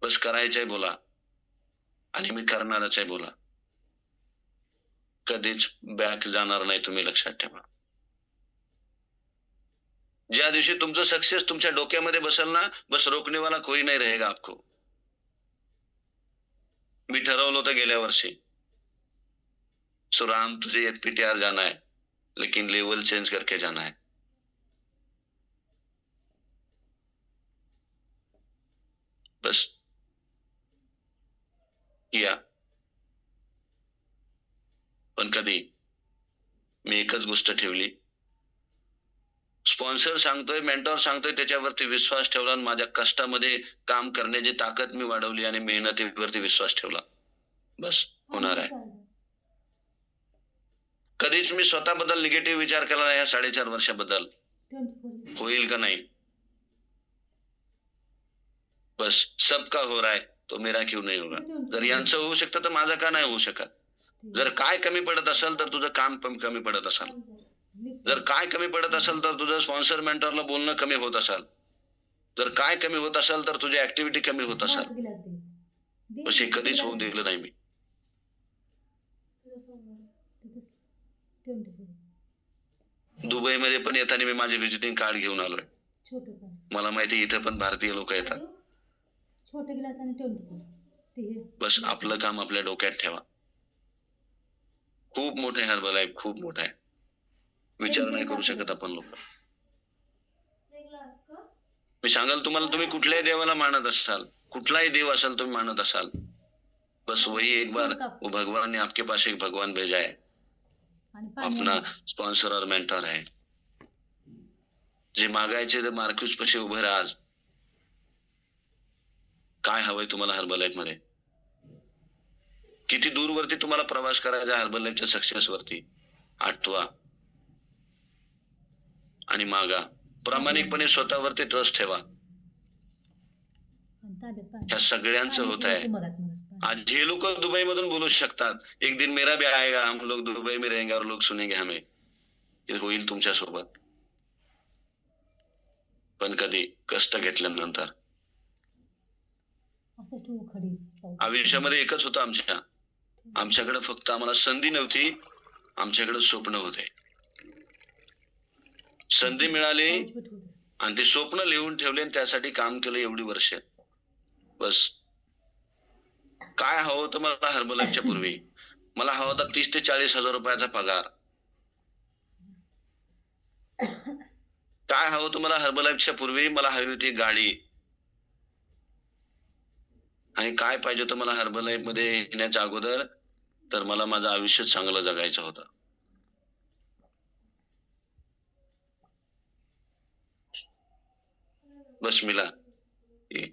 बस करायचंय बोला आणि मी करणारच आहे बोला. कधीच बॅक जाणार नाही तुम्ही, लक्षात ठेवा. ज्या दिवशी तुमचं सक्सेस तुमच्या डोक्यामध्ये बसेल ना, बस रोकने वाला कोई नहीं रहेगा आपको. मी ठरवलं होतं गेल्या वर्षी, सुराम तुझे FPTR जाना है लेकिन लेवल चेंज करके जाना है. बस किया. पण कधी मी एकच गोष्ट ठेवली, स्पॉन्सर सांगतोय, मेंटॉर सांगतोय त्याच्यावरती विश्वास ठेवला आणि माझ्या कष्टामध्ये काम करण्याची ताकद मी वाढवली आणि मेहनतीवरती विश्वास ठेवला. बस होणार आहे. कधीच मी स्वतःबद्दल निगेटिव्ह विचार केला नाही या 4.5 वर्षाबद्दल. 24 होईल का नाही, बस सबका हो रहा है तो मेरा क्यों नहीं होगा. जर यांचं होऊ शकतं तर माझं का नाही होऊ शकत. जर काय कमी पडत असेल तर तुझं काम कमी पडत असेल. जर काय कमी पडत असेल तर तुझं स्पॉन्सर मेंटॉरला बोलणं कमी होत असेल. जर काय कमी होत असेल तर तुझी ऍक्टिव्हिटी कमी होत असेल. बस हे कधीच होऊ दिलं नाही मी. दुबईमध्ये पण येताना मी माझे व्हिजिटिंग कार्ड घेऊन आलोय. मला माहिती इथे पण भारतीय लोक येतात. छोटे ग्लास आणि 24 ते हे. बस आपलं काम आपल्या डोक्यात ठेवा. खूप मोठं आहे हर्बल लाईफ, खूप मोठं आहे. विचार नाही करू शकत आपण लोक. मी सांगाल तुम्हाला, तुम्ही कुठल्याही देवाला मानत असाल, कुठलाही देव असाल तुम्ही मानत असाल, बस वही एक बार वो भगवान ने आपके पास एक भगवान भेजा है, आणि पाणी अपना स्पॉन्सर और मेंटर है. जे मागायचे ते मार्क्यूस पाशी उभे राहा. आज काय हवंय तुम्हाला हर्बल लाईफ मध्ये? किती दूरवरती तुम्हाला प्रवास करायचा हर्बल लाईफच्या सक्सेस वरती? आठवा आणि मागा. प्रामाणिकपणे स्वतःवरती ट्रस्ट ठेवा. आणि ताब्यात पाणी. ह्या सगळ्यांचं होत आहे. मगात आज हे लोक दुबई मधून बोलू शकतात, एक दिन मेरा भी आएगा, हम लोग दुबई में रहेंगे और लोग सुनेंगे हमें. हे होईल तुमच्या सोबत, पण कधी कष्ट घेतल्यानंतर. असं तू खडी आयुष्यामध्ये एकच होतं आमच्याकडे फक्त आम्हाला संधी नव्हती, आमच्याकडे स्वप्न होते. संधी मिळाली आणि ते स्वप्न लिहून ठेवले आणि त्यासाठी काम केलं एवढी वर्ष. बस काय हवं होतं मला हर्बल लाईफच्या पूर्वी? मला हवा होता 30 ते 40 हजार रुपयाचा पगार. काय हवं होतं मला हर्बल लाईफच्या पूर्वी? मला हवी होती गाडी. आणि काय पाहिजे होतं मला हर्बल लाईफ मध्ये येण्याच्या अगोदर? तर मला माझं आयुष्य चांगलं जगायचं होतं. बस मिला, ये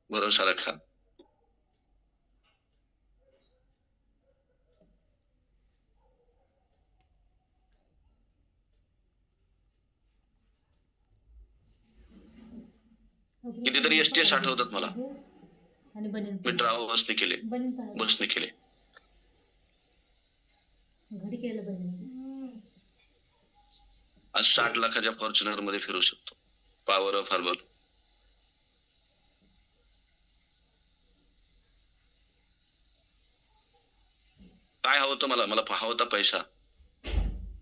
भरोसा रखा. कितीतरी STS आठवतात मला. आणि बनीन मी ट्रॅव्हल्सने केले, बनीन पाहिजे. बसने केले. घरी केलं बनीन. आज 60 लाखाच्या फॉर्च्युनर मध्ये फिरू शकतो. Power of herbal. काय हवं होतं मला? मला हवा होता पैसा.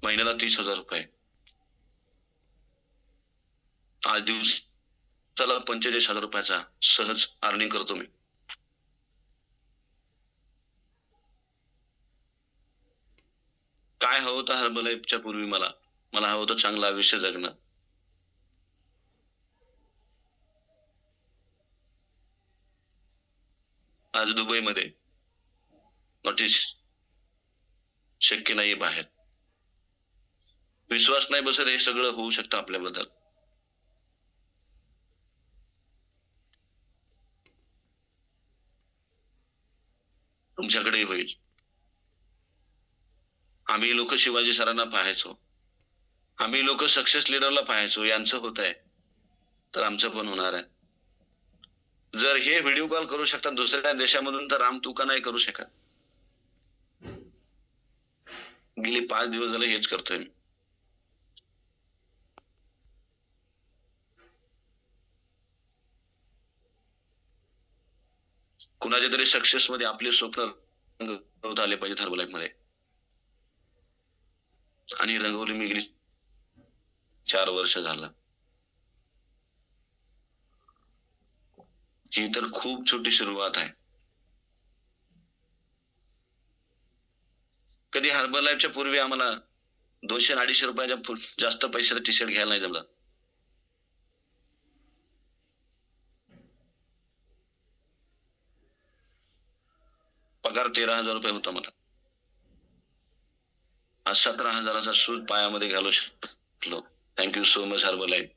महिन्याला 30,000 रुपये. आज दिवसाला 45,000 रुपयाचा सहज अर्निंग करतो मी. काय हवं होतं हर्बलाईफच्या पूर्वी मला हवं होतं चांगलं आयुष्य जगणं. आज दुबईमध्ये नोटीस शक्य नाहीये बाहेर. विश्वास नाही बसत हे सगळं होऊ शकतं आपल्याबद्दल. तुमच्याकडेही होईल. आम्ही लोक शिवाजी सरांना पाहायचो, आम्ही लोक सक्सेस लीडरला पाहायचो. यांचं होत आहे तर आमचं पण होणार आहे. जर हे व्हिडिओ कॉल करू शकतात दुसऱ्या देशामधून तर राम तुका नाही करू शकत. गेली 5 दिवस झाले हेच करतोय मी. कुणाच्या तरी सक्सेस मध्ये आपले स्वप्न रंगवता आले पाहिजेत हर्बलाईफ मध्ये. आणि रंगवली मी गेली 4 वर्ष झालं. ही तर खूप छोटी सुरुवात आहे. कधी हर्बलाईफच्या पूर्वी आम्हाला 200-250 रुपयाच्या जास्त पैशाचा टी शर्ट घ्यायला नाही जमलं. पगार 13,000 रुपये होता मला. आज 17,000चा शूज पायामध्ये घालू शकलो. Thank you so much Herbalife.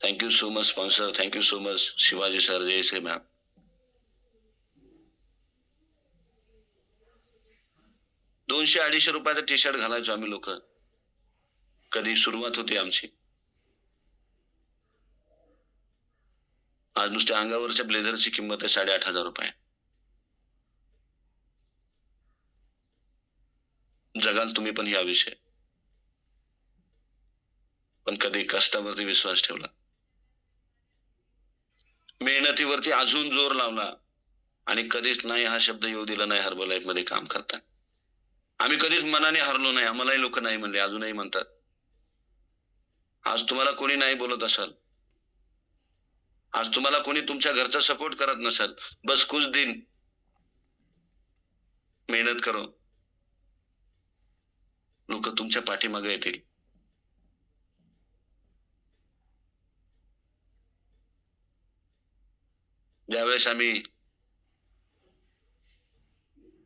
Thank you so much sponsor. Thank you so much Shivaji sir, Jayshree ma'am. $200-250 रुपयाचा टी शर्ट घालायचो आम्ही लोक. कधी सुरुवात होती आमची. आज नुसत्या अंगावरच्या ब्लेझरची किंमत आहे 8,500 रुपये. जगाल तुम्ही पण या विषय. पण कधी कष्टावरती विश्वास ठेवला, मेहनतीवरती अजून जोर लावला आणि कधीच नाही हा शब्द येऊ दिला नाही हर्बलाईफ मध्ये काम करता. आम्ही कधीच मनाने हरलो नाही. आम्हालाही लोक नाही म्हणले, अजूनही म्हणतात. आज तुम्हाला कोणी नाही बोलत असाल, आज तुम्हाला कोणी तुमच्या घरचा सपोर्ट करत नसेल, बस कुछ दिन मेहनत करो, लोक तुमच्या पाठीमागे येतील. ज्यावेळेस आम्ही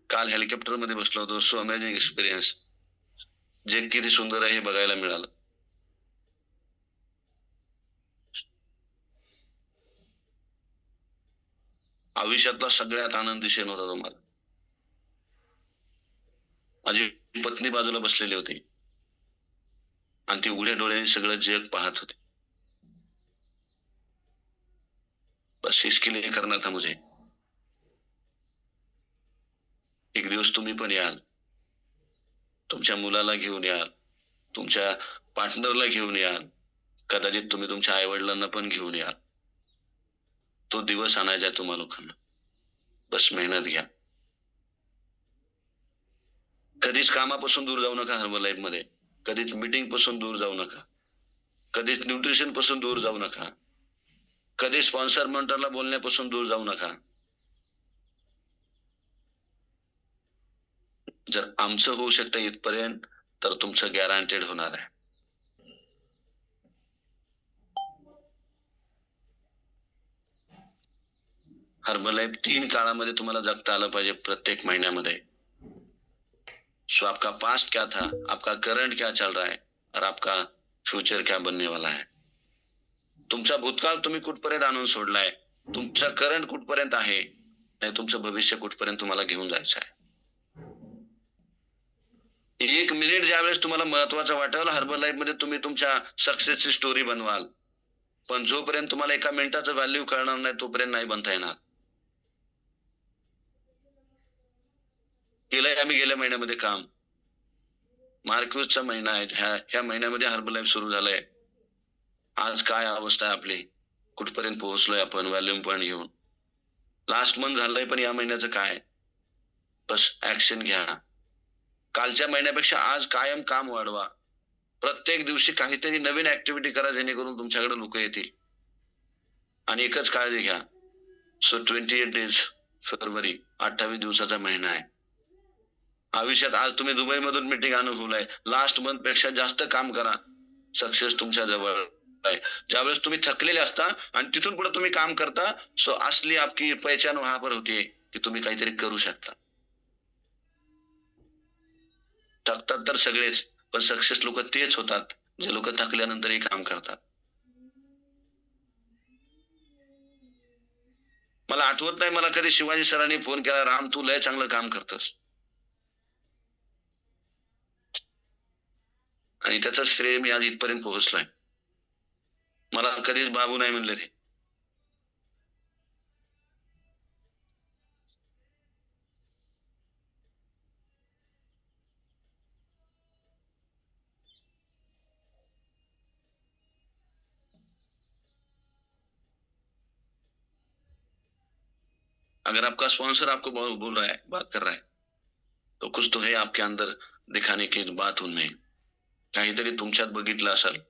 काल हेलिकॉप्टर मध्ये बसलो होतो, सो अमेझिंग एक्सपिरियन्स. जे किती सुंदर आहे हे बघायला मिळालं. आयुष्यातला सगळ्यात आनंदी क्षण होता तुम्हाला. माझी पत्नी बाजूला बसलेली होती आणि ती उघड्या डोळ्याने सगळं जग पाहत होती. बस इसके लिए करना था मुझे. एक दिवस तुम्ही पण याल, तुमच्या मुलाला घेऊन याल, तुमच्या पार्टनरला घेऊन याल, कदाचित तुम्ही तुमच्या आई वडिलांना पण घेऊन याल. तो दिवस आणायचा आहे तुम्हा लोकांना. बस मेहनत घ्या. कधीच कामापासून दूर जाऊ नका हर्बलाईफ मध्ये. कधीच मीटिंग पासून दूर जाऊ नका. कधीच न्यूट्रिशन पासून दूर जाऊ नका. कधी स्पॉन्सर मेंटरला बोलण्यापासून दूर जाऊ नका. जर आमचं होऊ शकतं इथपर्यंत तर तुमचं गॅरंटेड होणार आहे. हर्बलाईफ 3 काळामध्ये तुम्हाला जगता आलं पाहिजे प्रत्येक महिन्यामध्ये. सो आपका पास्ट क्या था, आपका करंट क्या चल रहा है और आपका फ्यूचर क्या बनने वाला है. तुमचा भूतकाळ तुम्ही कुठपर्यंत आणून सोडलाय, तुमचा करंट कुठपर्यंत आहे आणि तुमचं भविष्य कुठपर्यंत तुम्हाला घेऊन जायचं आहे. 1 मिनिट ज्यावेळेस तुम्हाला महत्वाचं वाटेल हर्बलाईफ मध्ये तुम्ही तुमच्या सक्सेसची स्टोरी बनवाल. पण जोपर्यंत तुम्हाला 1 मिनिटाचं व्हॅल्यू कळणार नाही तोपर्यंत नाही बनता येणार. केलंय आम्ही गेल्या महिन्यामध्ये काम. मार्क्यूसचा महिना आहे. ह्या महिन्यामध्ये हर्बलाईफ सुरू झालंय. आज काय अवस्था आहे आपली, कुठपर्यंत पोहोचलोय आपण व्हॅल्यूम पॉइंट घेऊन. लास्ट मंथ झालंय पण या महिन्याचं काय. बस ऍक्शन घ्या. कालच्या महिन्यापेक्षा आज कायम काम वाढवा. प्रत्येक दिवशी काहीतरी नवीन ऍक्टिव्हिटी करा जेणेकरून तुमच्याकडे लोक येतील. आणि एकच काळजी घ्या. सो 28 डेज फेब्रुवारी 28 दिवसाचा महिना आहे. आयुष्यात आज तुम्ही दुबई मधून मीटिंग अनुभवलाय, लास्ट मंथ पेक्षा जास्त काम करा, सक्सेस तुमच्या जवळ आहे. ज्यावेळेस तुम्ही थकलेले असता आणि तिथून पुढे तुम्ही काम करता, सो असली आपकी पहचान वहां पर होती है की तुम्ही काहीतरी करू शकता. थकतात तर सगळेच, पण सक्सेस लोक तेच होतात जे लोक थकल्यानंतरही काम करतात. मला आठवत नाही मला कधी शिवाजी सरांनी फोन केला, राम तू लय चांगलं काम करतोस, आणि त्याचं श्रेय मी आज इथपर्यंत पोहोचलोय. मला कधीच बाबू नाही म्हणले ते. अगर आपका स्पॉन्सर आपको बोल रहा है, बात कर रहा है, तो कुछ तो है आपके अंदर दिखाने की बात उनमें, काहीतरी तुमच्यात बघितलं असेल.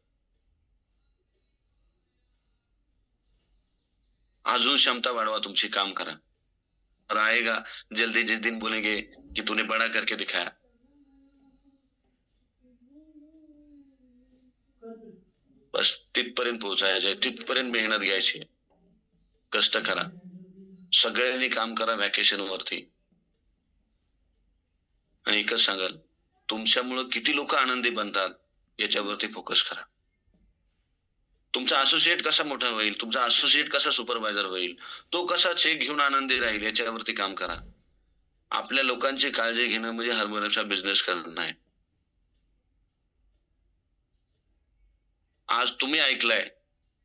अजून क्षमता वाढवा तुमची, काम करा. और आएगा जल्दी जिस दिन बोलेंगे कि तूने बड़ा करके दिखाया. बस तिथपर्यंत पोहोचायचंय, तिथपर्यंत मेहनत घ्यायची, कष्ट करा, सगळ्यांनी काम करा व्हॅकेशन वरती. आणि एकच सांगाल, तुमच्यामुळं किती लोक आनंदी बनतात याच्यावरती फोकस करा. तुमचा असोसिएट कसा मोठा होईल, तुमचा असोसिएट कसा सुपरवायझर होईल, तो कसा चेक घेऊन आनंदी राहील याच्यावरती काम करा. आपल्या लोकांची काळजी घेणं म्हणजे हरभऱ्याचा बिझनेस करणं नाही. आज तुम्ही ऐकलाय,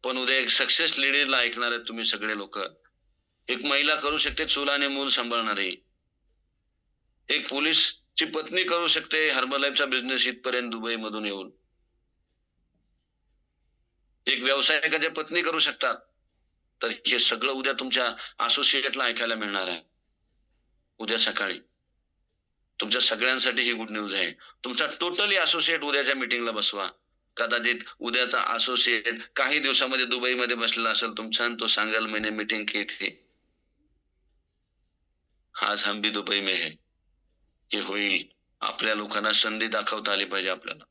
पण उद्या एक सक्सेस लेडीला ऐकणार आहेत तुम्ही सगळे लोक. एक महिला करू शकते चूल आणि मूल सांभाळणारी, एक पोलीस ची पत्नी करू शकते हर्बलाईफचा बिझनेस इथपर्यंत दुबई मधून येऊन, एक व्यावसायिकाच्या पत्नी करू शकतात. तर हे सगळं उद्या तुमच्या असोसिएटला ऐकायला मिळणार आहे. उद्या सकाळी तुमच्या सगळ्यांसाठी ही गुड न्यूज आहे. तुमचा टोटली असोसिएट उद्याच्या मीटिंगला बसवा. कदाचित उद्याचा असोसिएट काही दिवसामध्ये दुबईमध्ये बसलेला असेल तुमचा, आणि तो सांगाल मैंने मीटिंग की थी, आज हम भी दुबई में है. हे होईल. आपल्या लोकांना संधी दाखवता आली पाहिजे आपल्याला.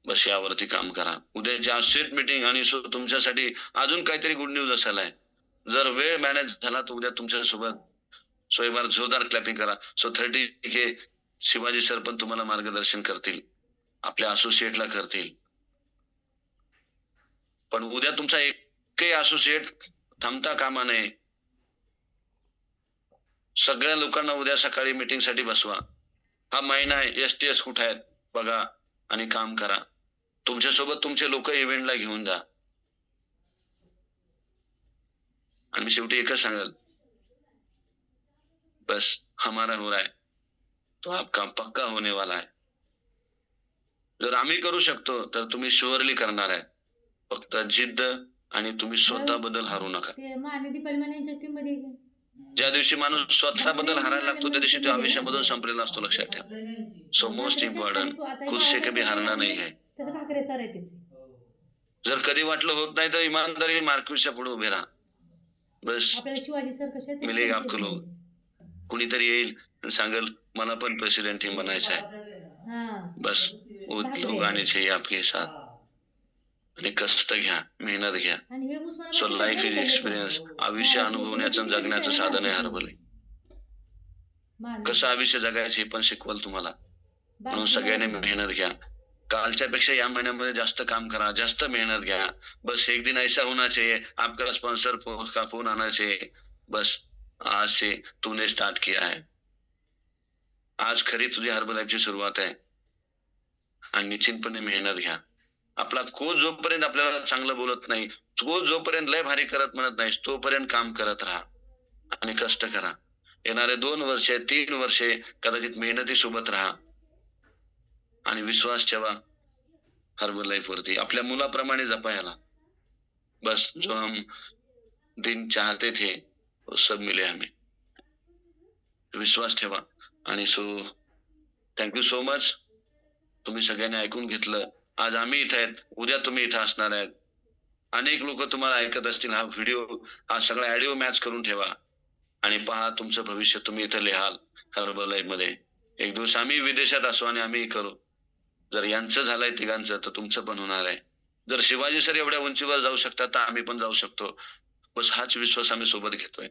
बस यावरती काम करा. उद्याच्या असोसिएट मीटिंग आणि तुमच्यासाठी अजून काहीतरी गुड न्यूज असायला आहे. जर वेळ मॅनेज झाला तर उद्या तुमच्या सोबत सोयबार जोरदार क्लॅपिंग करा. सो 30K शिवाजी सर पण तुम्हाला मार्गदर्शन करतील, आपल्या असोसिएटला करतील. पण उद्या तुमचा एकही असोसिएट थांबता कामा नये. सगळ्या लोकांना उद्या सकाळी मीटिंग साठी बसवा. हा महिना आहे, STS कुठे आहेत बघा आणि काम करा. तुमच्यासोबत तुमचे लोक इव्हेंटला घेऊन जा. आणि शेवटी एकच सांगाल, बस हमारा हो रहा है तो आपका पक्का होने वाला है. जर आम्ही करू शकतो तर तुम्ही शुअरली करणार आहे. फक्त जिद्द आणि तुम्ही स्वतः बद्दल हारू नका. ते माने दीपाली यांच्या टीम मध्ये आहे. ज्या दिवशी माणूस स्वतः बद्दल हारायला लागतो त्या दिवशी तो आयुष्यामधून संपलेला असतो, लक्षात ठेवा. सो मोस्ट इम्पॉर्टंट, खुद से कभी हारना नहीं है. तसं भाकरे सर आहे त्याचे. जर कधी वाटलं होत नाही तर इमानदारी मार्क्यूसच्या पुढे उभे राहा. बस आपल्याला शिवाजी सर कसे आहेत, मिलेगा आपको लोग. कुणीतरी येईल आणि सांगेल मला पण प्रेसिडेंट टीम बनायचं आहे. हा बस वो लोग आने चाहिए आपके साथ. आणि कष्ट घ्या, मेहनत घ्या. आणि हे Osmanabad so life is experience. आयुष्य अनुभवण्याचं आणि जगण्याचं साधन आहे हरबले. कसं आयुष्य जगायचे हे पण शिकवल तुम्हाला. म्हणून सगळ्यांनी मेहनत घ्या. कालच्या पेक्षा या महिन्यामध्ये जास्त काम करा, जास्त मेहनत घ्या. बस एक दिन ऐसा होना चाहिए आपका स्पॉन्सर का फोन आना चाहिए, बस आज से तूने स्टार्ट किया है. आज खरी तुझी हर्बलाईफची सुरुवात आहे. आणि निश्चितपणे मेहनत घ्या. आपला कोच जोपर्यंत आपल्याला चांगलं बोलत नाही, कोच जोपर्यंत लय भारी करत म्हणत नाही, तोपर्यंत काम करत राहा आणि कष्ट करा. येणारे 2 वर्षे 3 वर्षे कदाचित मेहनती सोबत राहा आणि विश्वास ठेवा हर्बलाईफ वरती. आपल्या मुलाप्रमाणे जपा याला. बस जो हम दिन चाहते थे वो सब मिले हमें. विश्वास ठेवा. आणि सो थँक्यू सो मच. तुम्ही सगळ्यांनी ऐकून घेतलं. आज आम्ही इथे आहेत, उद्या तुम्ही इथं असणार आहेत. अनेक लोक तुम्हाला ऐकत असतील. हा व्हिडिओ, हा सगळा ऑडिओ मॅच करून ठेवा आणि पहा तुमचं भविष्य तुम्ही इथं लिहाल हर्बल लाईफ मध्ये. एक दिवस आम्ही विदेशात असू आणि आम्ही करू. जर यांचं झालंय तिघांचं तर तुमचं पण होणार आहे. जर शिवाजी सर एवढ्या उंचीवर जाऊ शकतात तर आम्ही पण जाऊ शकतो. बस हाच विश्वास आम्ही सोबत घेतोय.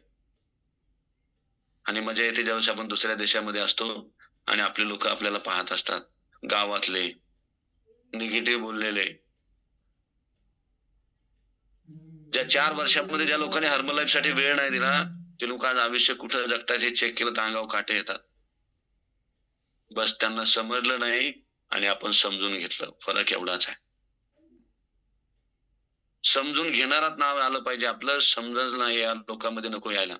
आणि मजा येते ज्यावेळेस आपण दुसऱ्या देशामध्ये असतो आणि आपले लोक आपल्याला पाहत असतात. गावातले निगेटिव्ह बोललेले, ज्या 4 वर्षामध्ये ज्या लोकांनी हर्बल लाईफ साठी वेळ नाही दिला ते लोक आज आयुष्य कुठं जगतात हे चेक केलं तर अंगावर काटे येतात. बस त्यांना समजलं नाही आणि आपण समजून घेतलं. फरक एवढाच आहे. समजून घेणारात नाव आलं पाहिजे. आपलं समजलं नाही या लोकांमध्ये नको यायला.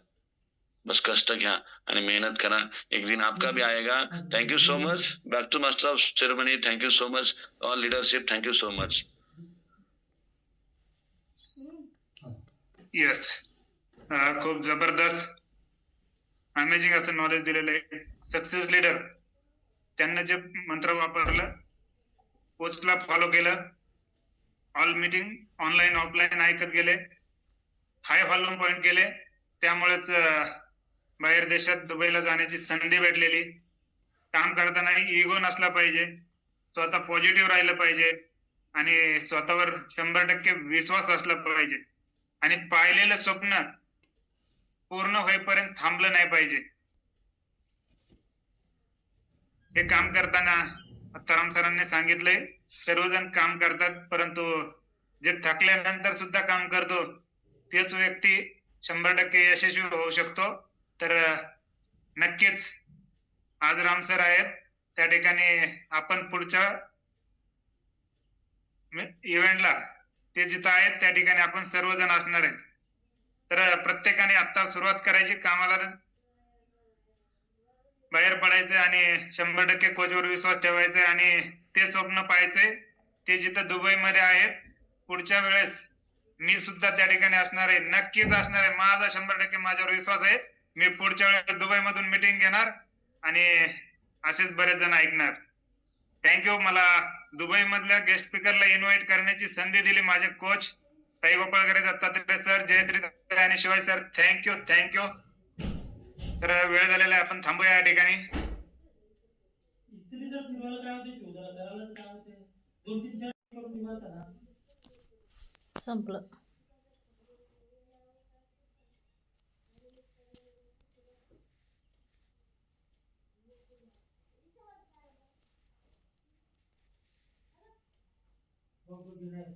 बस कष्ट घ्या आणि मेहनत करा. एक दिन आपका भी आएगा. Thank you so much. Back to master of ceremony. Thank you so much. All leadership. Thank you so much. Yes, खूप जबरदस्त अमेझिंग असं नॉलेज दिलेलं आहे. सक्सेस लीडर त्यांना जे मंत्र वापरलं, पोस्टला फॉलो केलं, ऑल मीटिंग ऑनलाईन ऑफलाईन ऐकत गेले, हाय व्हॉल्यूम पॉइंट केले, त्यामुळेच बाहेर देशात दुबईला जाण्याची संधी भेटलेली. काम करताना इगो नसला पाहिजे, स्वतः पॉझिटिव्ह राहिलं पाहिजे आणि स्वतःवर 100% विश्वास असला पाहिजे आणि पाहिलेलं स्वप्न पूर्ण होईपर्यंत थांबलं नाही पाहिजे. हे काम करताना राम सरांनी सांगितलंय, सर्वजण काम करतात परंतु जे थकल्यानंतर सुद्धा काम करतो तेच व्यक्ती 100% यशस्वी होऊ शकतो. तर नक्कीच आज राम सर आहेत त्या ठिकाणी. आपण पुढच्या इव्हेंटला ते जिथं आहेत त्या ठिकाणी आपण सर्वजण असणार आहेत. तर प्रत्येकाने आता सुरुवात करायची, कामाला बाहेर पडायचंय आणि 100% कोचवर विश्वास ठेवायचा आणि ते स्वप्न पाहायचंय ते जिथं दुबईमध्ये आहेत. पुढच्या वेळेस मी सुद्धा त्या ठिकाणी असणार आहे, नक्कीच असणार आहे. माझा 100% माझ्यावर विश्वास आहे. मी पुढच्या वेळेस दुबई मधून मीटिंग घेणार आणि असेच बरेच जण ऐकणार. थँक्यू. मला दुबई मधल्या गेस्ट स्पीकरला इन्व्हाइट करण्याची संधी दिली माझे कोच ताई गोपाळकरे, दत्तात्रय सर, जयश्री आणि शिवाय सर. थँक्यू. तर वेळ झालेला आहे, आपण थांबूया या ठिकाणी. इस्त्री जर फिरवायला काय होते, शोधायला करायला काय होते, 2-3 शर्ट करून फिरवायचा ना. संपलं. बघू की नाही.